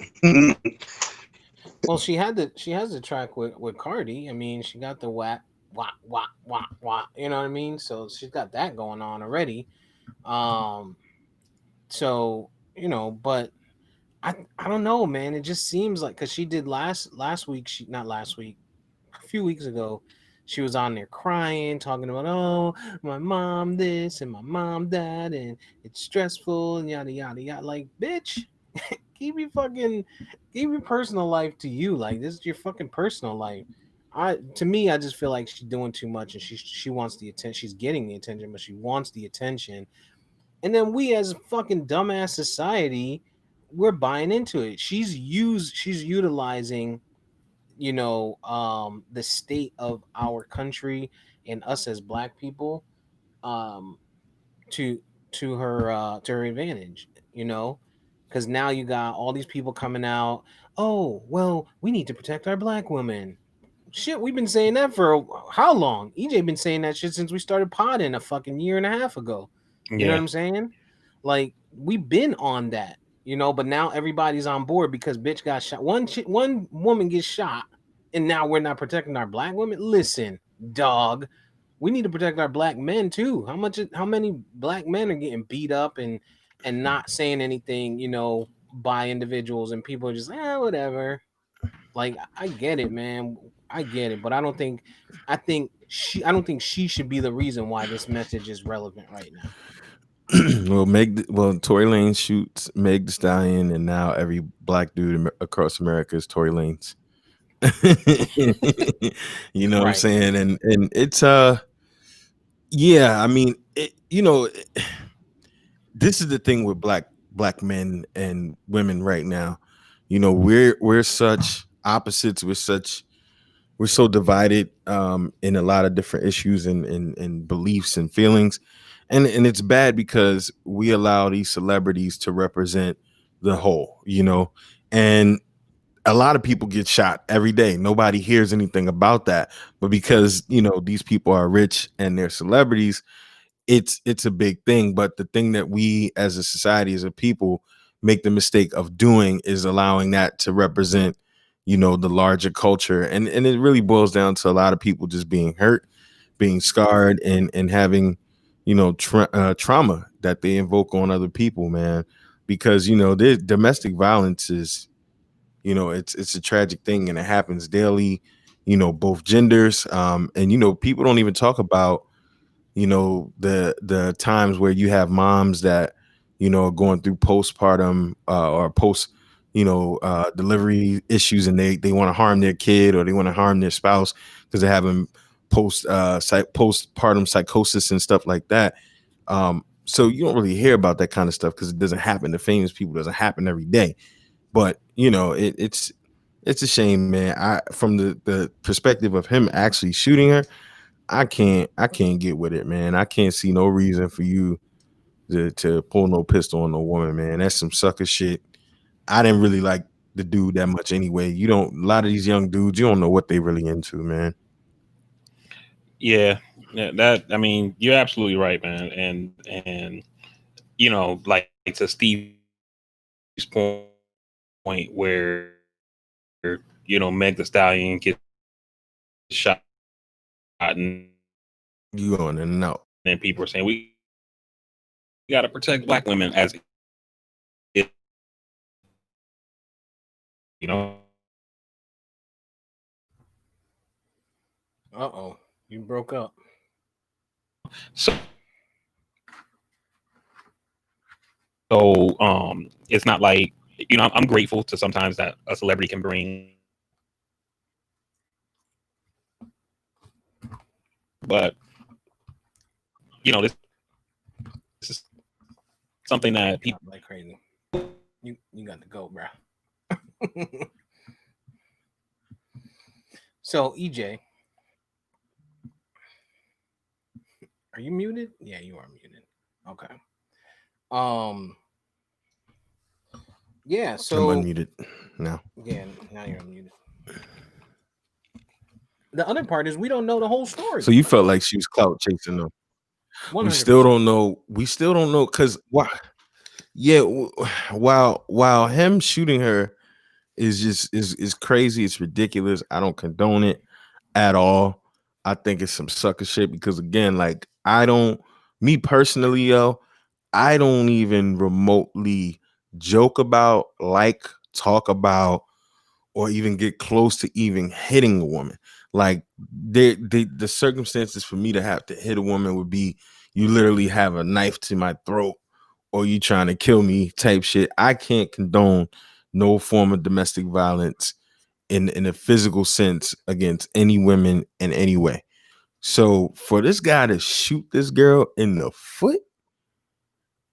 Well, she has the track with Cardi. I mean, she got the whack whack whack whack whack. You know what I mean? So she's got that going on already. Um, so but I don't know, man. It just seems like because she did last week. She not last week, a few weeks ago. She was on there crying, talking about, oh, my mom this and my mom that, and it's stressful and yada yada yada. Like, bitch, keep your fucking keep your personal life to you. Like, this is your fucking personal life. To me, I just feel like she's doing too much, and she wants the attention. She's getting the attention, but she wants the attention. And then we, as a fucking dumbass society, we're buying into it. She's utilizing, the state of our country and us as black people, um, to to her advantage, because now you got all these people coming out. Oh well, we need to protect our black women. Shit, we've been saying that for how long? EJ been saying that shit since we started podding a fucking year and a half ago. You know what Yeah, I'm saying? Like, we've been on that, but now everybody's on board because bitch got shot. One woman gets shot, and now we're not protecting our black women. Listen, dog, we need to protect our black men too. How many black men are getting beat up and and not saying anything, by individuals, and people are just whatever. Like, I get it, man. I get it, but I don't think she should be the reason why this message is relevant right now. Tory Lanez shoots Meg the Stallion, and now every black dude across America is Tory Lanez. You know what I'm Right. saying? And it's yeah, I mean, this is the thing with black men and women right now. We're such opposites. We're so divided in a lot of different issues and beliefs and feelings, and it's bad because we allow these celebrities to represent the whole, and a lot of people get shot every day. Nobody hears anything about that, but because these people are rich and they're celebrities, it's a big thing. But the thing that we as a society, as a people, make the mistake of doing is allowing that to represent the larger culture, and it really boils down to a lot of people just being hurt, being scarred, and having trauma that they invoke on other people, man. Because the domestic violence is, it's a tragic thing, and it happens daily, both genders, and people don't even talk about the times where you have moms that are going through postpartum or post delivery issues, and they want to harm their kid, or they want to harm their spouse because they're having postpartum psychosis and stuff like that. So you don't really hear about that kind of stuff because it doesn't happen to famous people. It doesn't happen every day. But it's a shame, man. From the perspective of him actually shooting her, I can't get with it, man. I can't see no reason for you to pull no pistol on no woman, man. That's some sucker shit. I didn't really like the dude that much anyway. A lot of these young dudes, you don't know what they really into, man. Yeah, that I mean, you're absolutely right, man. And like to Steve's point, where Meg the Stallion gets shot, and You going in and out. then people are saying we got to protect black women as You broke up. it's not like I'm grateful to sometimes that a celebrity can bring, but this is something that people. Like crazy. You got to go, bro. So, EJ, are you muted? Yeah, you are muted. Okay. Um. Yeah. I'm So. unmuted now. Yeah. Now you're unmuted. The other part is we don't know the whole story. So you felt like she was clout chasing them. 100%. We still don't know. Because why? Yeah. While him shooting her is just is crazy. It's ridiculous. I don't condone it at all. I think it's some sucker shit because, again, like, me personally, I don't even remotely joke about, like, talk about, or even get close to even hitting a woman. Like, the circumstances for me to have to hit a woman would be you literally have a knife to my throat, or you trying to kill me type shit. I can't condone no form of domestic violence in a physical sense against any women in any way. So for this guy to shoot this girl in the foot,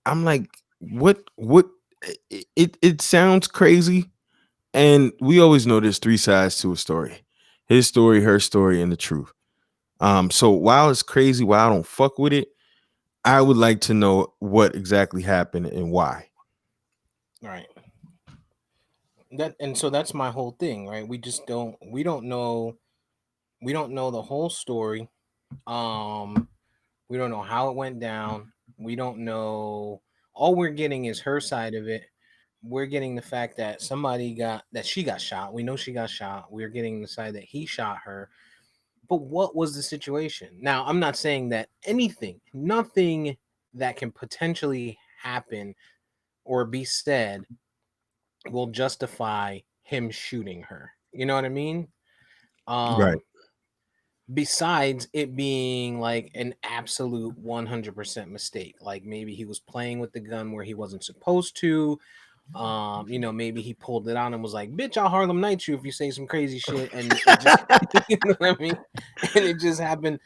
I'm like, what it sounds crazy. And we always know there's three sides to a story: his story, her story, and the truth. So while it's crazy, while I don't fuck with it, I would like to know what exactly happened and why. Right. So that's my whole thing, right? We don't know the whole story. Um we don't know how it went down. We don't know, all we're getting is her side of it. We're getting the fact that she got shot. We know she got shot. We're getting the side that he shot her. But what was the situation? Now, I'm not saying that nothing that can potentially happen or be said will justify him shooting her. You know what I mean? Right. Besides it being like an absolute 100% mistake. Like maybe he was playing with the gun where he wasn't supposed to. Maybe he pulled it on and was like, "Bitch, I'll Harlem Night you if you say some crazy shit," and it just, you know what I mean, and it just happened,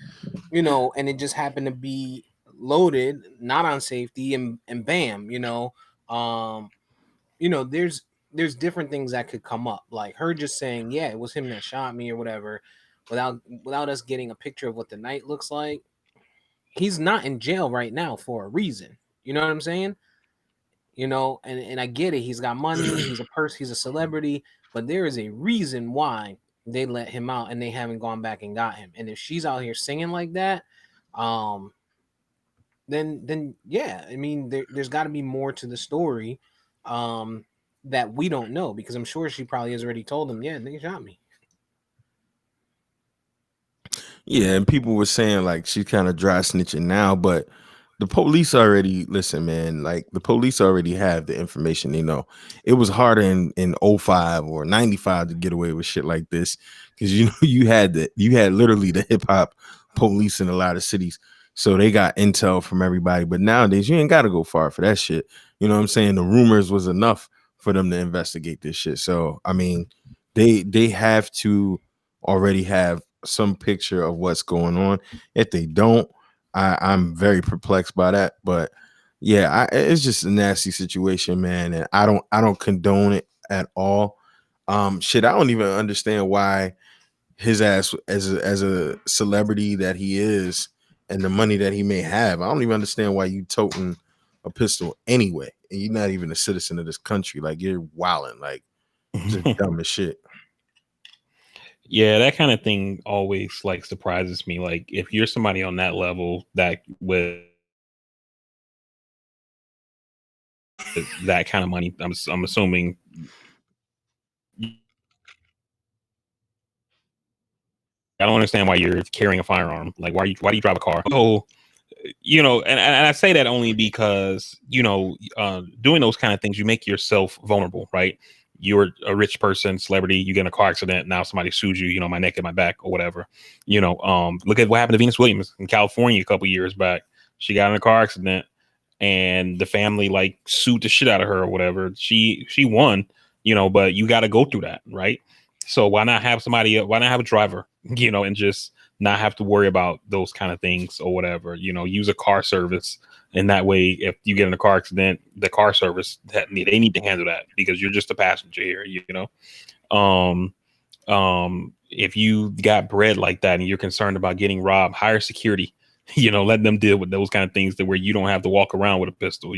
and it just happened to be loaded, not on safety, and bam, um, there's different things that could come up, like her just saying, "Yeah, it was him that shot me" or whatever, without us getting a picture of what the night looks like. He's not in jail right now for a reason. You know what I'm saying? And I get it. He's got money. He's a celebrity, but there is a reason why they let him out and they haven't gone back and got him. And if she's out here singing like that, um, then yeah, I mean, there's got to be more to the story, um, that we don't know, because I'm sure she probably has already told him, yeah, they shot me. Yeah, and people were saying like she's kind of dry snitching now, but the police already listen, man. Like the police already have the information. They know it was harder in 05 or 95 to get away with shit like this because you had literally the hip hop police in a lot of cities, so they got intel from everybody. But nowadays, you ain't got to go far for that shit. You know what I'm saying? The rumors was enough for them to investigate this shit. So I mean, they have to already have some picture of what's going on. If they don't, I'm very perplexed by that. But yeah, it's just a nasty situation, man, and I don't condone it at all. Shit, I don't even understand why his ass as a celebrity that he is and the money that he may have. I don't even understand why you toting a pistol anyway, and you're not even a citizen of this country. Like you're wilding, like just dumb as shit. Yeah, that kind of thing always like surprises me. Like if you're somebody on that level that with that kind of money, I'm assuming I don't understand why you're carrying a firearm. Like why do you drive a car? Oh, and I say that only because doing those kind of things, you make yourself vulnerable, right? You're a rich person, celebrity, you get in a car accident, now somebody sues you, my neck and my back or whatever. Look at what happened to Venus Williams in California a couple years back. She got in a car accident and the family like sued the shit out of her or whatever. She won, but you got to go through that, right? So why not have why not have a driver, and just not have to worry about those kind of things or whatever, use a car service. And that way, if you get in a car accident, the car service they need to handle that because you're just a passenger here, if you got bread like that and you're concerned about getting robbed, hire security, let them deal with those kind of things to where you don't have to walk around with a pistol,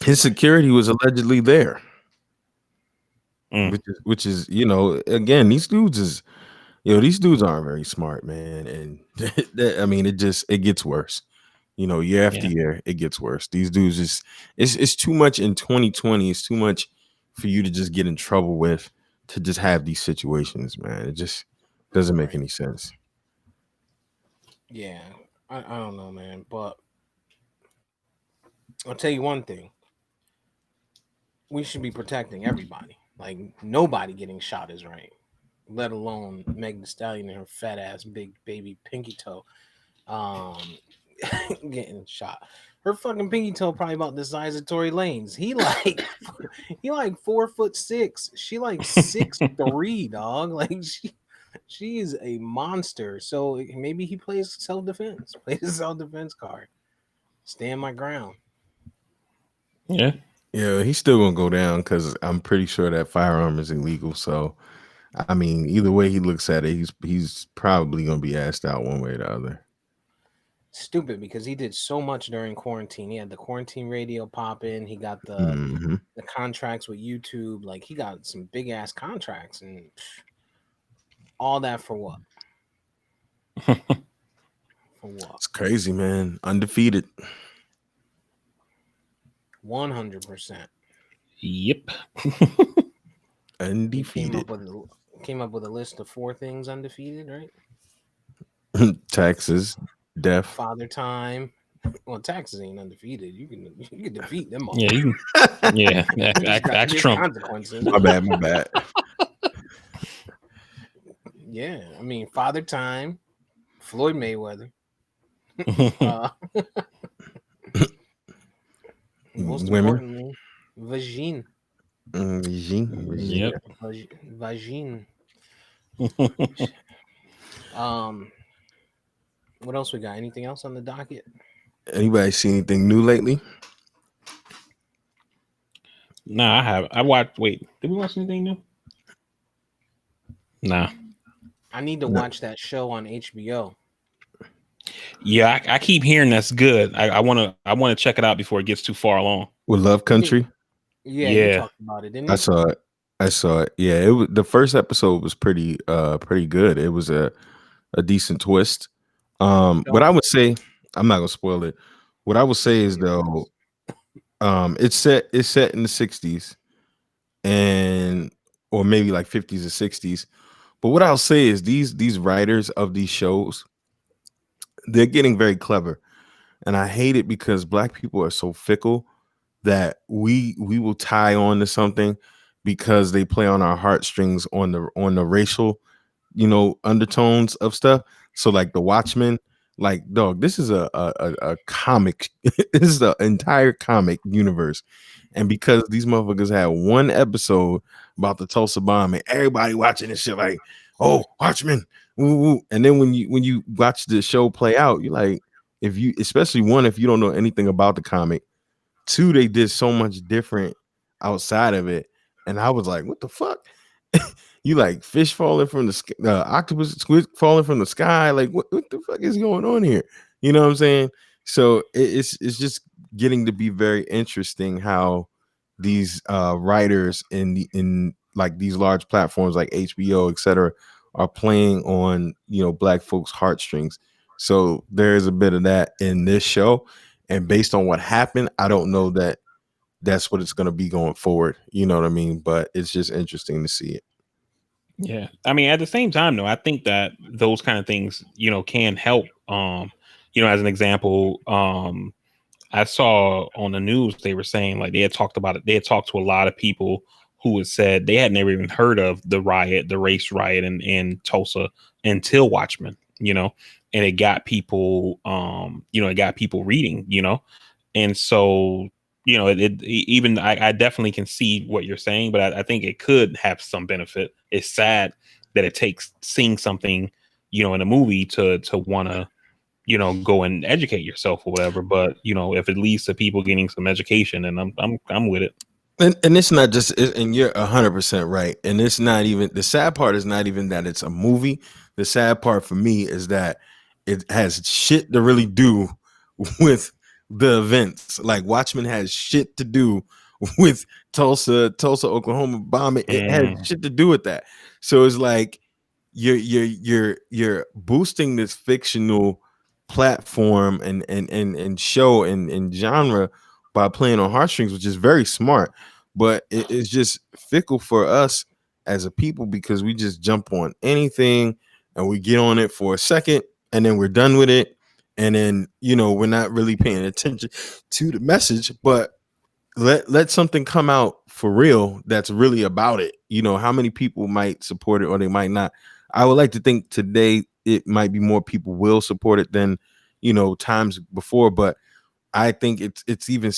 His security was allegedly there, Mm. which is again, these dudes aren't very smart, man, and I mean it gets worse. Year after Yeah. year, it gets worse. These dudes it's too much in 2020. It's too much for you to just get in trouble with to just have these situations, man. It just doesn't make Right. any sense. Yeah, I don't know, man, but I'll tell you one thing: we should be protecting everybody. Like nobody getting shot is right, let alone Meg Thee Stallion and her fat ass big baby pinky toe, um, getting shot. Her fucking pinky toe probably about the size of Tory Lane's. He like he like 4'6". She like 6'3", dog. Like she is a monster. So maybe he plays self defense. Play the self defense card. Stand my ground. Yeah. Yeah, he's still gonna go down because I'm pretty sure that firearm is illegal. So, I mean, either way he looks at it, he's probably gonna be asked out one way or the other. Stupid because he did so much during quarantine. He had the quarantine radio popping. He got Hmm. the contracts with YouTube. Like he got some big ass contracts and all that for what? For what? It's crazy, man. Undefeated. 100%. Yep. He Undefeated. came up with a list of 4 things undefeated, right? Taxes, death, Father time, Well, Texas ain't undefeated. You can defeat them all. Yeah, you can. Yeah, You just got to ask give Trump. consequences. My bad, my bad. Yeah, I mean, Father Time, Floyd Mayweather. Uh, most Women. importantly, Vagine. Regine. Yep. Vagine. Um, what else we got? Anything else on the docket? Anybody see anything new lately? Nah, I have. I watched. Wait, did we watch anything new? Nah. I need to No. watch that show on HBO. Yeah, I keep hearing that's good. I want to. I want to check it out before it gets too far along. With Love Country. Yeah, you Yeah. talked about it, didn't I you? saw it. I saw it. Yeah, it was the first episode was pretty good. It was a decent twist. What I would say, I'm not gonna spoil it. What I would say is though, it's set in the 60s and or maybe like 50s or 60s. But what I'll say is these writers of these shows, they're getting very clever. And I hate it because black people are so fickle that we will tie on to something because they play on our heartstrings on the racial, undertones of stuff. So like the Watchmen, like dog, this is a comic. This is the entire comic universe. And because these motherfuckers had one episode about the Tulsa bombing, everybody watching this shit like, oh, Watchmen. Woo, woo. And then when you watch the show play out, you're like, if you, especially one, if you don't know anything about the comic, two, they did so much different outside of it. And I was like, what the fuck? You like fish falling from the sky, octopus squid falling from the sky. Like, what the fuck is going on here? You know what I'm saying? So it's just getting to be very interesting how these writers in like these large platforms like HBO, etc., are playing on black folks' heartstrings. So there's a bit of that in this show, and based on what happened, I don't know that that's what it's going to be going forward. You know what I mean? But it's just interesting to see it. Yeah. I mean, at the same time, though, I think that those kind of things, can help. As an example, I saw on the news they were saying like they had talked about it. They had talked to a lot of people who had said they had never even heard of the race riot in Tulsa until Watchmen, and it got people, it got people reading, and so even I definitely can see what you're saying, but I think it could have some benefit. It's sad that it takes seeing something, in a movie to want to go and educate yourself or whatever. But if it leads to people getting some education, and I'm with it. And it's not just, and you're 100% right. And it's not even, the sad part is not even that it's a movie. The sad part for me is that it has shit to really do with the events. Like Watchmen has shit to do with Tulsa, Oklahoma bombing. It has shit to do with that. So it's like you're boosting this fictional platform and show and genre by playing on heartstrings, which is very smart, but it's just fickle for us as a people because we just jump on anything and we get on it for a second and then we're done with it, and then we're not really paying attention to the message. But let something come out for real that's really about it. How many people might support it or they might not. I would like to think today it might be more people will support it than times before, but I think it's even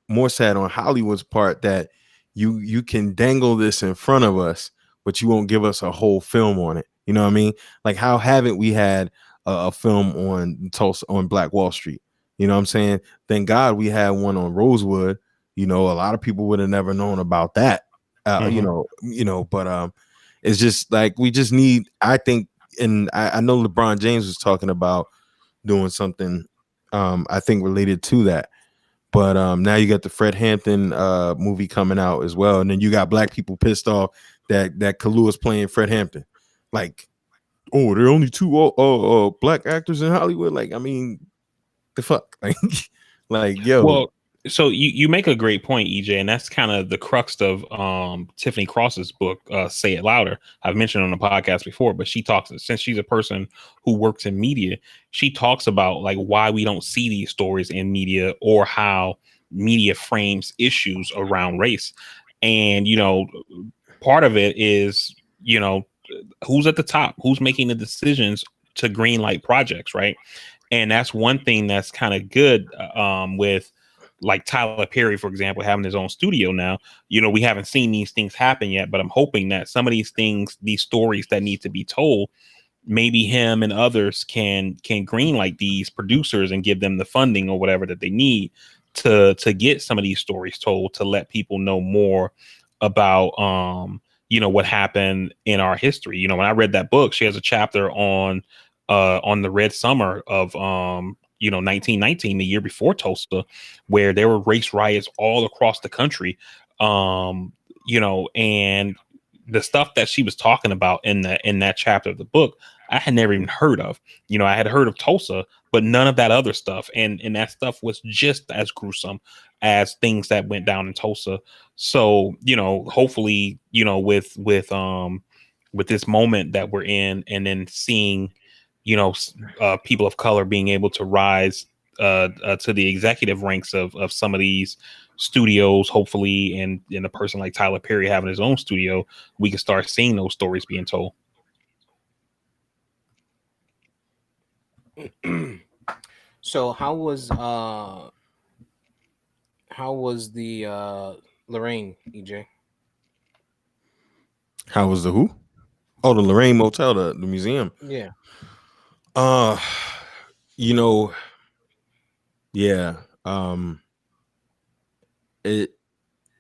more sad on Hollywood's part that you can dangle this in front of us, but you won't give us a whole film on it. You know what I mean? Like, how haven't we had a film on Tulsa, on Black Wall Street? You know what I'm saying? Thank God we had one on Rosewood. A lot of people would have never known about that. But it's just like we just need. I think, and I know LeBron James was talking about doing something. I think related to that. But now you got the Fred Hampton movie coming out as well, and then you got black people pissed off that Kaluuya's playing Fred Hampton. Like, oh, there are only two black actors in Hollywood. Like, I mean, the fuck, like yo. Well, So you make a great point, EJ, and that's kind of the crux of Tiffany Cross's book, Say It Louder. I've mentioned on the podcast before, but she talks, since she's a person who works in media, she talks about like why we don't see these stories in media or how media frames issues around race. And part of it is, who's at the top, who's making the decisions to green light projects, right? And that's one thing that's kind of good with like Tyler Perry, for example, having his own studio now. We haven't seen these things happen yet, but I'm hoping that some of these things, these stories that need to be told, maybe him and others can green like these producers and give them the funding or whatever that they need to get some of these stories told, to let people know more about what happened in our history. When I read that book, she has a chapter on the Red Summer of 1919, the year before Tulsa, where there were race riots all across the country. And the stuff that she was talking about in that chapter of the book, I had never even heard of. I had heard of Tulsa, but none of that other stuff. And that stuff was just as gruesome as things that went down in Tulsa. So, hopefully, with this moment that we're in, and then seeing, people of color being able to rise to the executive ranks of some of these studios, hopefully, and a person like Tyler Perry having his own studio, we can start seeing those stories being told. So how was the Lorraine, EJ? How was the who? Oh, the Lorraine Motel, the museum. Yeah. Uh, you know, yeah. I'm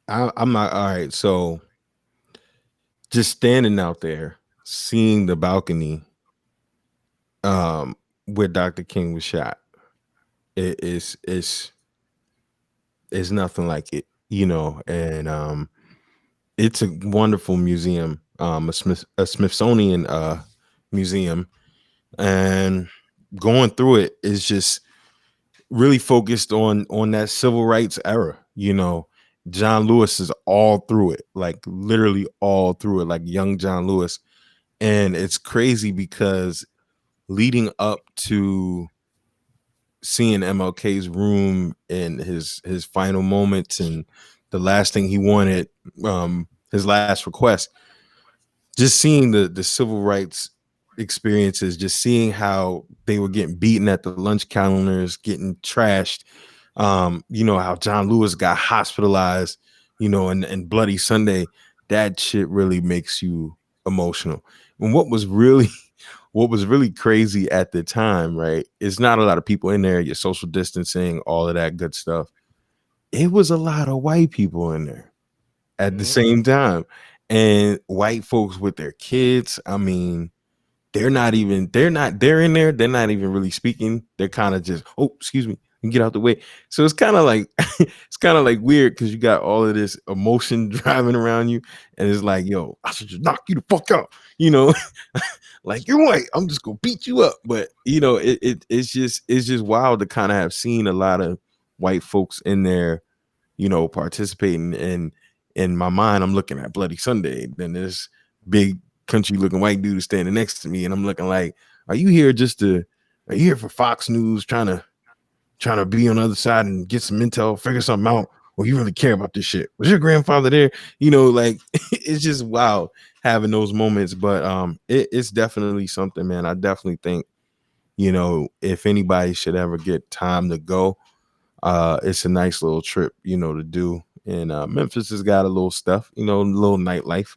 not all right. So just standing out there, seeing the balcony, where Dr. King was shot, it's nothing like it, and it's a wonderful museum, a Smithsonian museum, and going through it is just really focused on that civil rights era. John Lewis is all through it, like literally all through it, like young John Lewis. And it's crazy because leading up to seeing MLK's room and his final moments and the last thing he wanted, his last request, just seeing the civil rights experiences, just seeing how they were getting beaten at the lunch counters, getting trashed, how John Lewis got hospitalized, and Bloody Sunday, that shit really makes you emotional. And what was really crazy at the time, right, is not a lot of people in there, your social distancing, all of that good stuff. It was a lot of white people in there at the same time, and white folks with their kids. I mean, they're in there, they're not even really speaking. They're kind of just, oh, excuse me, and get out the way. So it's kind of like weird, because you got all of this emotion driving around you, and it's like, yo, I should just knock you the fuck out, like, you're white, I'm just gonna beat you up. But it's just wild to kind of have seen a lot of white folks in there, participating. And in my mind, I'm looking at Bloody Sunday, then this big country looking white dude standing next to me, and I'm looking like, are you here for Fox News, trying to be on the other side and get some intel, figure something out, or you really care about this shit? Was your grandfather there? Like, it's just wild having those moments. But it's definitely something, man. I definitely think, if anybody should ever get time to go, it's a nice little trip, to do. And Memphis has got a little stuff, a little nightlife.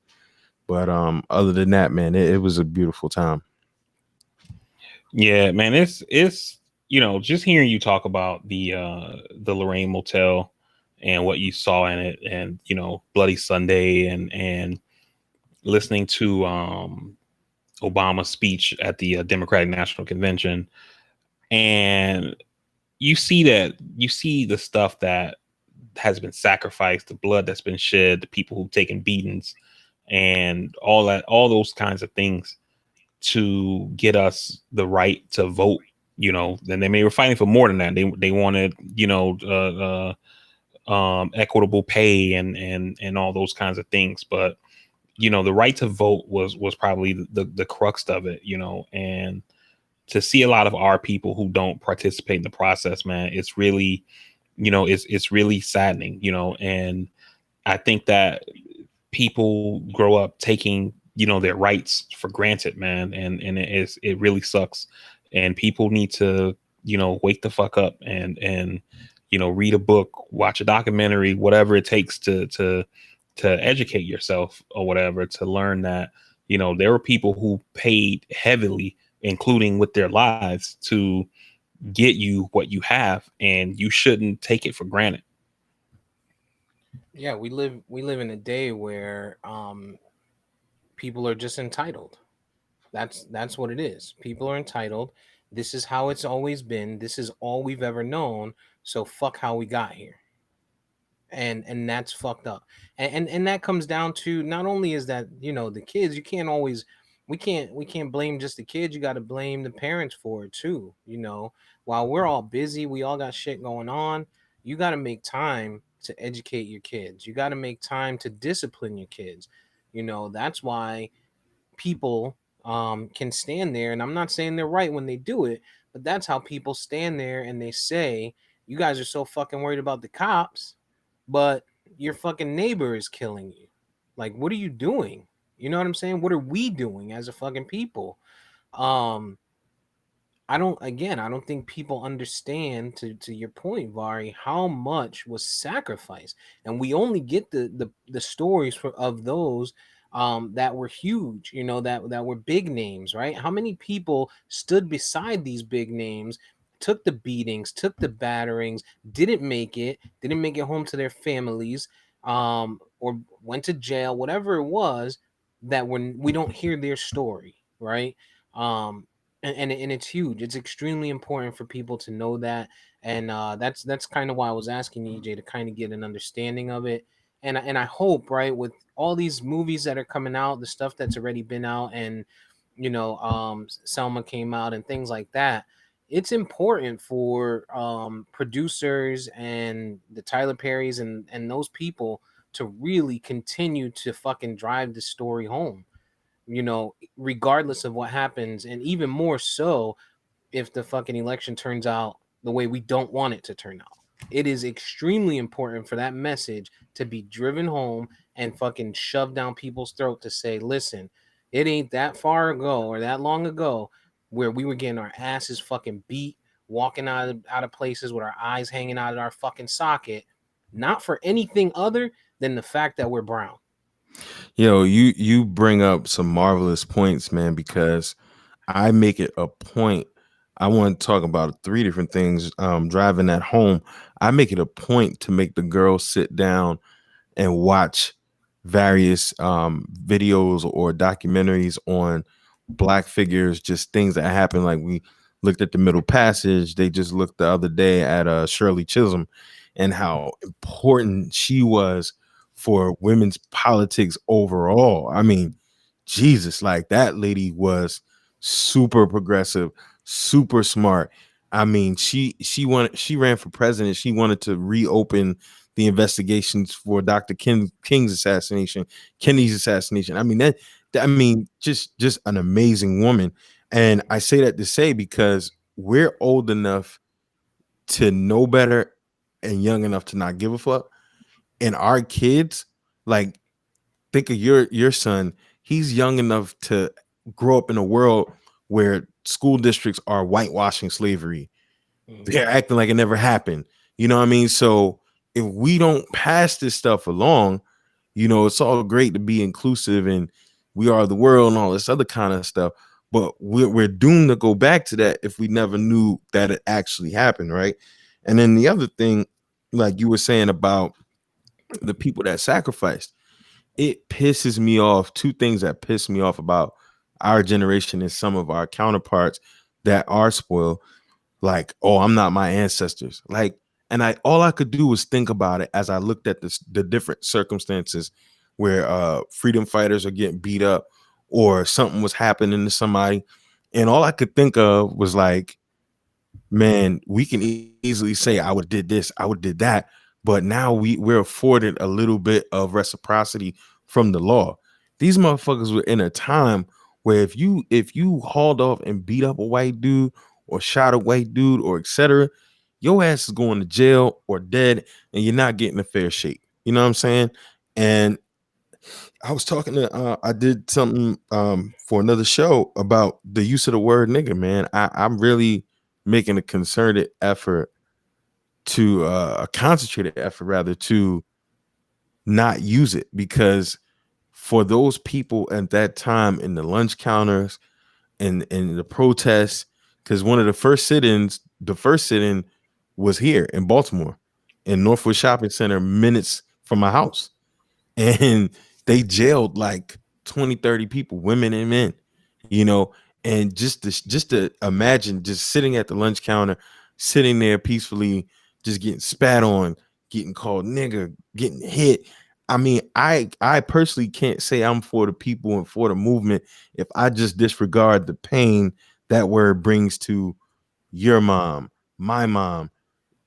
But other than that, man, it was a beautiful time. Yeah, man, it's just hearing you talk about the Lorraine Motel and what you saw in it, and Bloody Sunday, and listening to Obama's speech at the Democratic National Convention, and you see the stuff that has been sacrificed, the blood that's been shed, the people who've taken beatings, and all those kinds of things to get us the right to vote. Then they were fighting for more than that. They wanted, equitable pay and all those kinds of things. But the right to vote was probably the crux of it, and to see a lot of our people who don't participate in the process, man, it's really, it's really saddening, and I think that people grow up taking, their rights for granted, man. And it really sucks. And people need to, wake the fuck up and, read a book, watch a documentary, whatever it takes to educate yourself or whatever, to learn that, there were people who paid heavily, including with their lives, to get you what you have, and you shouldn't take it for granted. Yeah, we live in a day where people are just entitled. That's what it is. People are entitled. This is how it's always been. This is all we've ever known. So fuck how we got here. And that's fucked up. And that comes down to, not only is that, the kids, you can't always, we can't blame just the kids. You got to blame the parents for it too. While we're all busy, we all got shit going on. You got to make time to educate your kids. You got to make time to discipline your kids. That's why people can stand there, and I'm not saying they're right when they do it, but that's how people stand there and they say, you guys are so fucking worried about the cops, but your fucking neighbor is killing you. Like, what are you doing? You know what I'm saying? What are we doing as a fucking people? um I don't think people understand, to your point, Vari, how much was sacrificed. And we only get the stories of those that were huge, that were big names, right? How many people stood beside these big names, took the beatings, took the batterings, didn't make it home to their families, or went to jail, whatever it was, that when we don't hear their story, right? And it's huge. It's extremely important for people to know that, and that's kind of why I was asking EJ to kind of get an understanding of it. And I hope, right, with all these movies that are coming out, the stuff that's already been out, and Selma came out and things like that. It's important for producers and the Tyler Perrys and those people to really continue to fucking drive the story home, regardless of what happens, and even more so if the fucking election turns out the way we don't want it to turn out. It is extremely important for that message to be driven home and fucking shoved down people's throat to say, listen, it ain't that far ago or that long ago where we were getting our asses fucking beat, walking out of places with our eyes hanging out of our fucking socket, not for anything other than the fact that we're brown. You bring up some marvelous points, man, because I make it a point. I want to talk about three different things. Driving at home, I make it a point to make the girls sit down and watch various videos or documentaries on black figures, just things that happen. Like, we looked at the Middle Passage. They just looked the other day at Shirley Chisholm and how important she was for women's politics overall. I mean, Jesus, like, that lady was super progressive, super smart. I mean, she ran for president. She wanted to reopen the investigations for Dr. King's assassination, Kennedy's assassination. I mean, I mean, just an amazing woman. And I say that to say, because we're old enough to know better and young enough to not give a fuck. And our kids, like, think of your son. He's young enough to grow up in a world where school districts are whitewashing slavery. They're acting like it never happened. You know what I mean? So if we don't pass this stuff along, it's all great to be inclusive and we are the world and all this other kind of stuff, but we're doomed to go back to that if we never knew that it actually happened, right? And then the other thing, like you were saying about the people that sacrificed, it pisses me off. Two things that piss me off about our generation and some of our counterparts that are spoiled. Like, oh, I'm not my ancestors. Like, and all I could do was think about it as I looked at the different circumstances where freedom fighters are getting beat up or something was happening to somebody. And all I could think of was like, man, we can easily say I would did this, I would did that, but now we're afforded a little bit of reciprocity from the law. These motherfuckers were in a time where if you hauled off and beat up a white dude or shot a white dude or etc., your ass is going to jail or dead, and you're not getting a fair shake. You know what I'm saying? And I was talking to I did something for another show about the use of the word nigga, man. I'm really making a concerted effort to a concentrated effort rather to not use it, because for those people at that time in the lunch counters and the protests, because one of the first sit-in was here in Baltimore in Northwood Shopping Center, minutes from my house. And they jailed like 20, 30 people, women and men, you know. And just to imagine just sitting at the lunch counter, sitting there peacefully, just getting spat on, getting called nigger, getting hit. I mean, I personally can't say I'm for the people and for the movement if I just disregard the pain that word brings to your mom, my mom,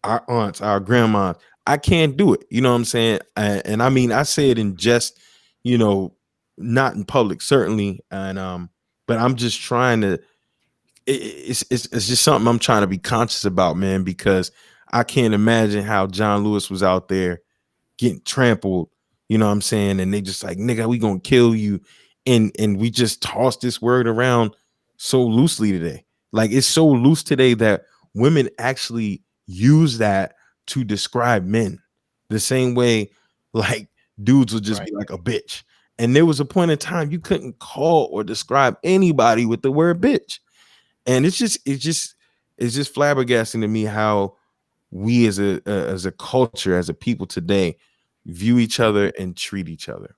our aunts, our grandmas. I can't do it. You know what I'm saying? And I mean, I say it in jest, you know, not in public, certainly. And but I'm just trying to. It's just something I'm trying to be conscious about, man, because I can't imagine how John Lewis was out there getting trampled, you know what I'm saying? And they just like, nigga, we gonna kill you. And we just toss this word around so loosely today. Like, it's so loose today that women actually use that to describe men the same way like dudes would just Right. be like a bitch. And there was a point in time you couldn't call or describe anybody with the word bitch. And it's just flabbergasting to me how we as a culture, as a people today, view each other and treat each other.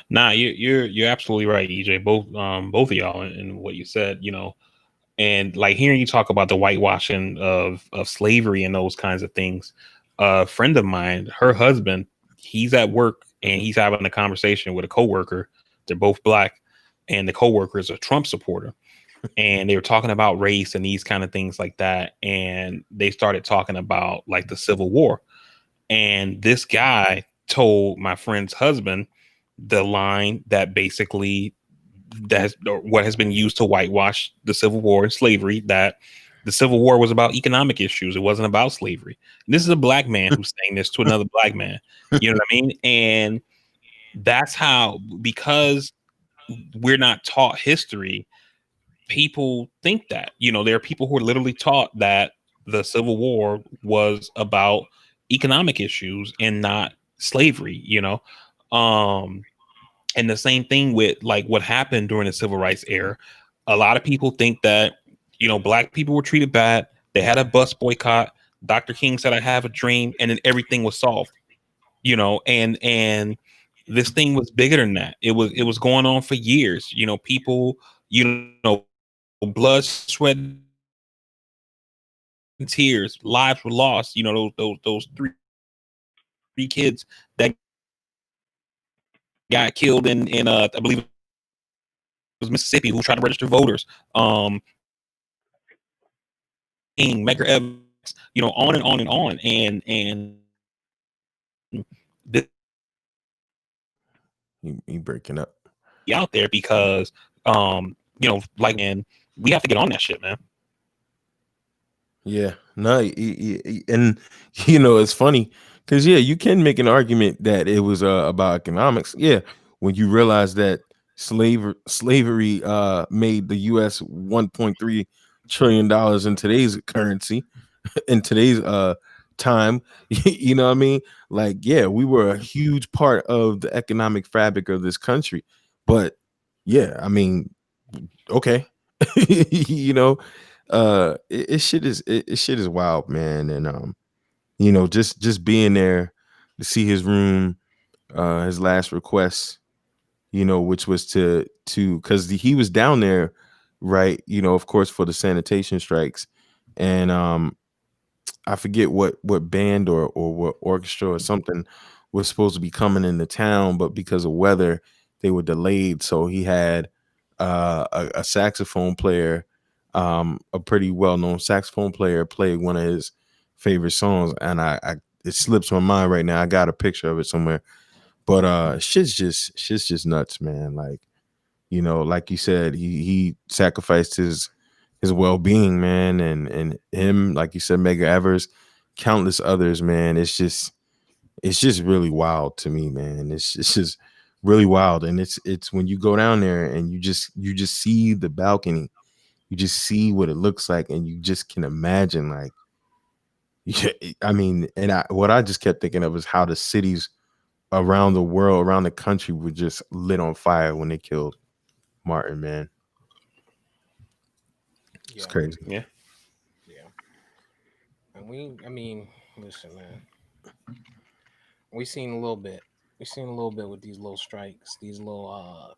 Nah, you're absolutely right, EJ. Both of y'all and what you said, and like hearing you talk about the whitewashing of slavery and those kinds of things. A friend of mine, her husband, he's at work and he's having a conversation with a coworker. They're both black, and the coworker is a Trump supporter. And they were talking about race and these kind of things like that. And they started talking about like the Civil War. And this guy told my friend's husband the line that basically that's what has been used to whitewash the Civil War and slavery, that the Civil War was about economic issues. It wasn't about slavery. And this is a black man who's saying this to another black man. You know what I mean? And that's how, because we're not taught history, people think that, there are people who are literally taught that the Civil War was about economic issues and not slavery, Um, and the same thing with like what happened during the civil rights era. A lot of people think that, black people were treated bad. They had a bus boycott. Dr. King said, I have a dream, and then everything was solved, and this thing was bigger than that. It was going on for years. People, blood, sweat, and tears, lives were lost. Those three kids that got killed in I believe it was Mississippi, who tried to register voters. Medgar Evers, on and on and on, and this You breaking up. out there because like, and we have to get on that shit, man. Yeah, no, and it's funny because you can make an argument that it was about economics. Yeah, when you realize that slavery made the U.S. $1.3 trillion in today's currency, in today's time. You know what I mean? Like, yeah, we were a huge part of the economic fabric of this country. But yeah, I mean, okay. you know, it shit is wild, man. And just being there to see his room, his last request, which was to because he was down there, right, of course, for the sanitation strikes. And I forget what band or what orchestra or something was supposed to be coming into town, but because of weather, they were delayed. So he had a saxophone player, a pretty well-known saxophone player, play one of his favorite songs, and I it slips my mind right now. I got a picture of it somewhere, but shit's just nuts, man. Like, like you said, he sacrificed his well being, man, and him, like you said, Mega Evers, countless others, man. It's just really wild to me, man. It's just really wild, and it's when you go down there and you just see the balcony, you just see what it looks like, and you just can imagine, like, yeah, I mean, and what I just kept thinking of is how the cities around the world, around the country, were just lit on fire when they killed Martin, man. It's Yeah, crazy. Yeah. yeah. And I mean, listen, man, we seen a little bit. We seen a little bit with these little strikes, these little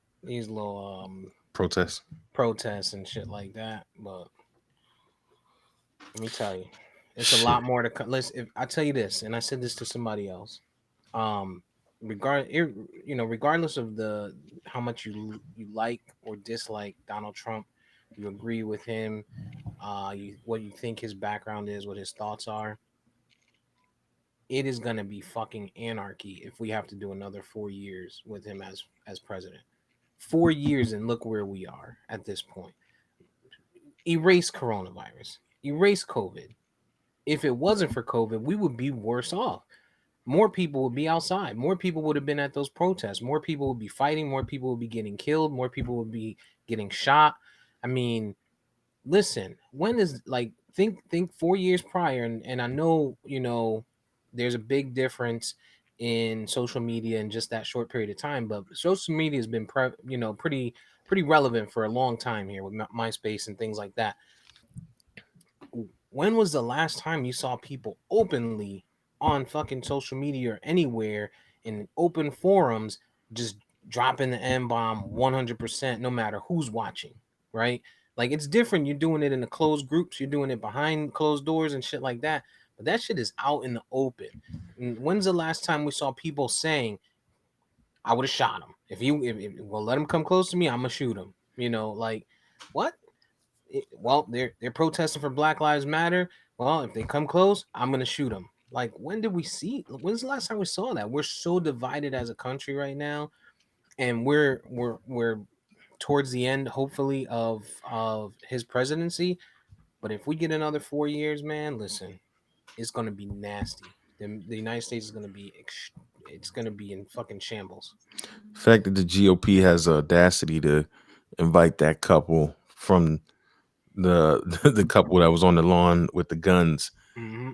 Protests. protests and shit like that. But let me tell you, it's a Shit. lot more to come. Listen, if I tell you this, and I said this to somebody else, um, regardless of the how much you like or dislike Donald Trump, you agree with him, what you think his background is, what his thoughts are. It is gonna be fucking anarchy if we have to do another 4 years with him as president. 4 years and look where we are at this point. Erase coronavirus. Erase COVID. If it wasn't for COVID, we would be worse off. More people would be outside. More people would have been at those protests. More people would be fighting. More people would be getting killed. More people would be getting shot. I mean, listen, when is like think 4 years prior, and I know there's a big difference in social media in just that short period of time, but social media has been pretty relevant for a long time here with MySpace and things like that. When was the last time you saw people openly on fucking social media or anywhere in open forums just dropping the M bomb 100% no matter who's watching, right? Like it's different. You're doing it in the closed groups, you're doing it behind closed doors and shit like that. But that shit is out in the open. And when's the last time we saw people saying, I would have shot him. Well, let him come close to me, I'm gonna shoot him. Like what? Well, they're protesting for Black Lives Matter. Well, if they come close, I'm gonna shoot them. Like, when did we see? When's the last time we saw that? We're so divided as a country right now, and we're towards the end, hopefully, of his presidency. But if we get another 4 years, man, listen, it's gonna be nasty. The United States is gonna be it's gonna be in fucking shambles. The fact that the GOP has the audacity to invite that couple from the the couple that was on the lawn with the guns, Mm-hmm.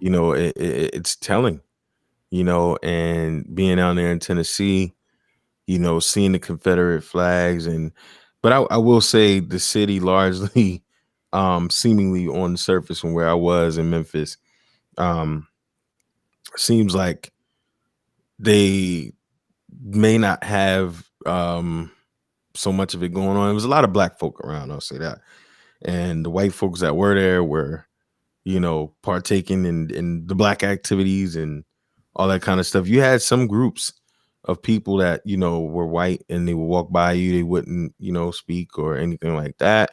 it's telling. And being down there in Tennessee, seeing the Confederate flags, but I will say the city largely, seemingly on the surface from where I was in Memphis, um, seems like they may not have so much of it going on. There was a lot of black folk around, I'll say that. And the white folks that were there were, partaking in the black activities and all that kind of stuff. You had some groups of people that, were white, and they would walk by you, they wouldn't, speak or anything like that,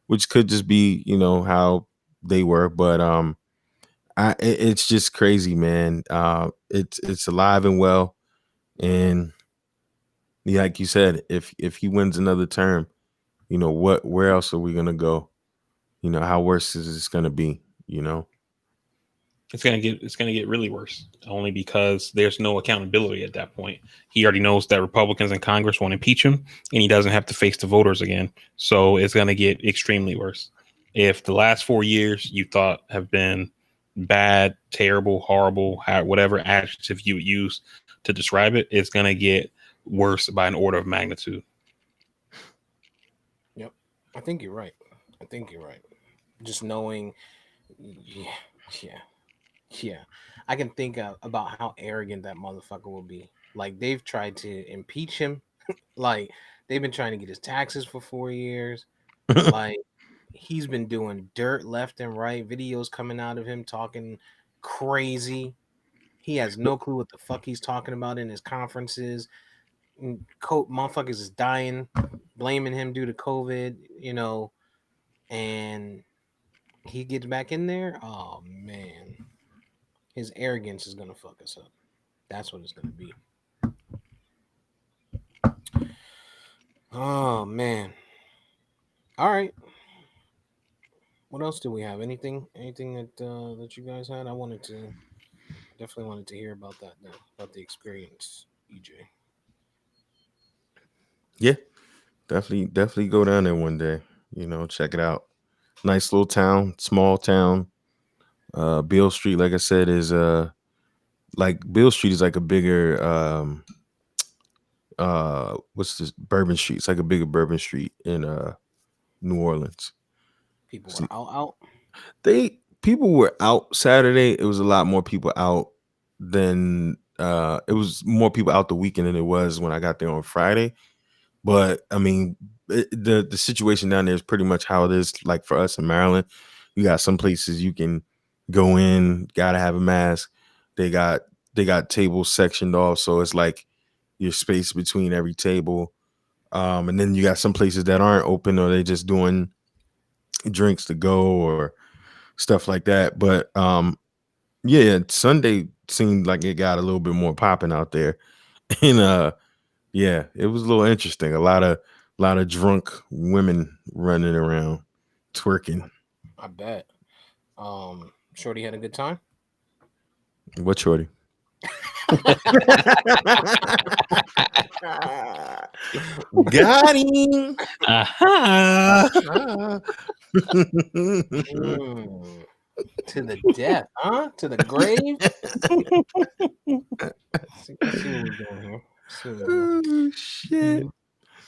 which could just be, how they were. But it's just crazy, man. It's alive and well. And like you said, if he wins another term, where else are we gonna go? How worse is this gonna be? It's gonna get really worse, only because there's no accountability at that point. He already knows that Republicans in Congress won't impeach him, and he doesn't have to face the voters again. So it's gonna get extremely worse. If the last 4 years you thought have been bad, terrible, horrible, whatever adjective you would use to describe it, it's gonna get worse by an order of magnitude. Yep, I think you're right. I think you're right. Just knowing, yeah, yeah. Yeah, I can think about how arrogant that motherfucker will be. Like they've tried to impeach him. Like they've been trying to get his taxes for 4 years. Like he's been doing dirt left and right. Videos coming out of him talking crazy. He has no clue what the fuck he's talking about in his conferences. Motherfuckers is dying, blaming him due to COVID. And he gets back in there. Oh man. His arrogance is gonna fuck us up. That's what it's gonna be. Oh man. All right. What else do we have? Anything that you guys had? I wanted to definitely wanted to hear about that now, about the experience, EJ. Yeah, definitely go down there one day. Check it out. Nice little town, small town. Beale Street, like I said, is like Beale Street is like a bigger what's this Bourbon Street? It's like a bigger Bourbon Street in New Orleans. People See, are out. people were out Saturday. It was a lot more people out than it was more people out the weekend than it was when I got there on Friday. But I mean, the situation down there is pretty much how it is. Like for us in Maryland, you got some places you can go in, gotta have a mask. They got tables sectioned off, so it's like your space between every table. And then you got some places that aren't open, or they just doing drinks to go or stuff like that. But yeah, Sunday seemed like it got a little bit more popping out there, and yeah, it was a little interesting. A lot of drunk women running around twerking. I bet. Shorty had a good time. What shorty? Got him. Aha. Mm. To the death, huh? To the grave. Let's see what we're doing here. See what we're doing. Oh shit.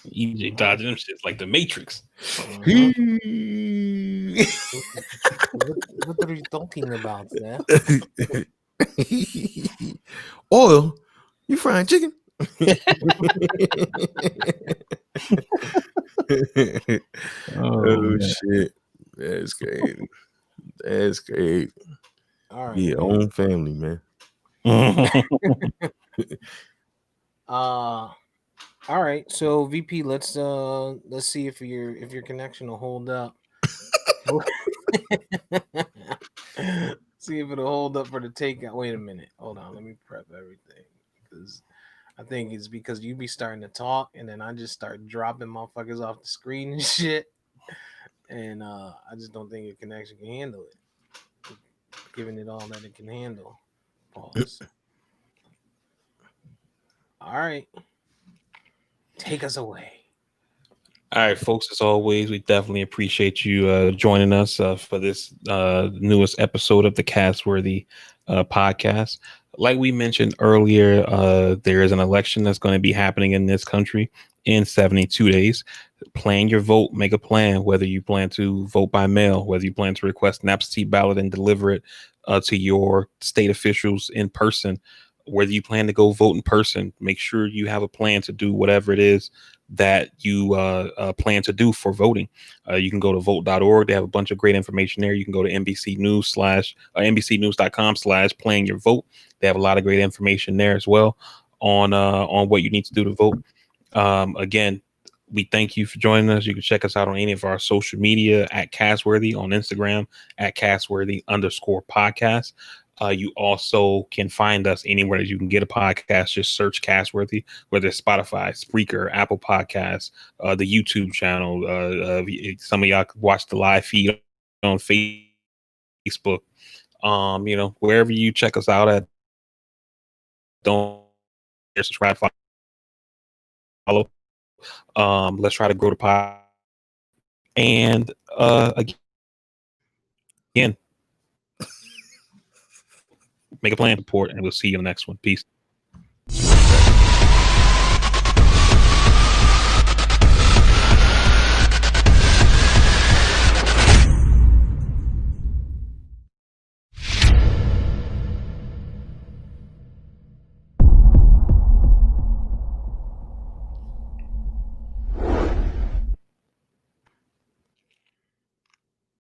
EJ dodging them shits like the Matrix. Mhm. What are you talking about, sir? Oil? You frying chicken? Oh man. shit. That's crazy. That's crazy. All right, Yeah, man. own family, man. All right. So VP, let's see if your connection will hold up. See if it'll hold up for the takeout. Wait a minute. Hold on. Let me prep everything because I think it's because you be starting to talk and then I just start dropping motherfuckers off the screen and shit. And I just don't think your connection can handle it. Giving it all that it can handle. Pause. All right. Take us away. All right, folks. As always, we definitely appreciate you joining us for this newest episode of the Castworthy podcast. Like we mentioned earlier, there is an election that's going to be happening in this country in 72 days. Plan your vote, make a plan, whether you plan to vote by mail, whether you plan to request an absentee ballot and deliver it to your state officials in person, whether you plan to go vote in person. Make sure you have a plan to do whatever it is that you plan to do for voting. You can go to vote.org. They have a bunch of great information there. You can go to NBC News NBCnews.com/playing your vote. They have a lot of great information there as well on what you need to do to vote. Again, we thank you for joining us. You can check us out on any of our social media at Castworthy on Instagram at Castworthy_podcast. You also can find us anywhere that you can get a podcast. Just search Castworthy, whether it's Spotify, Spreaker, Apple Podcasts, the YouTube channel. Some of y'all can watch the live feed on Facebook. Wherever you check us out at, don't subscribe, follow. Let's try to grow the pod. And again, make a plan, support, and we'll see you in the next one. Peace.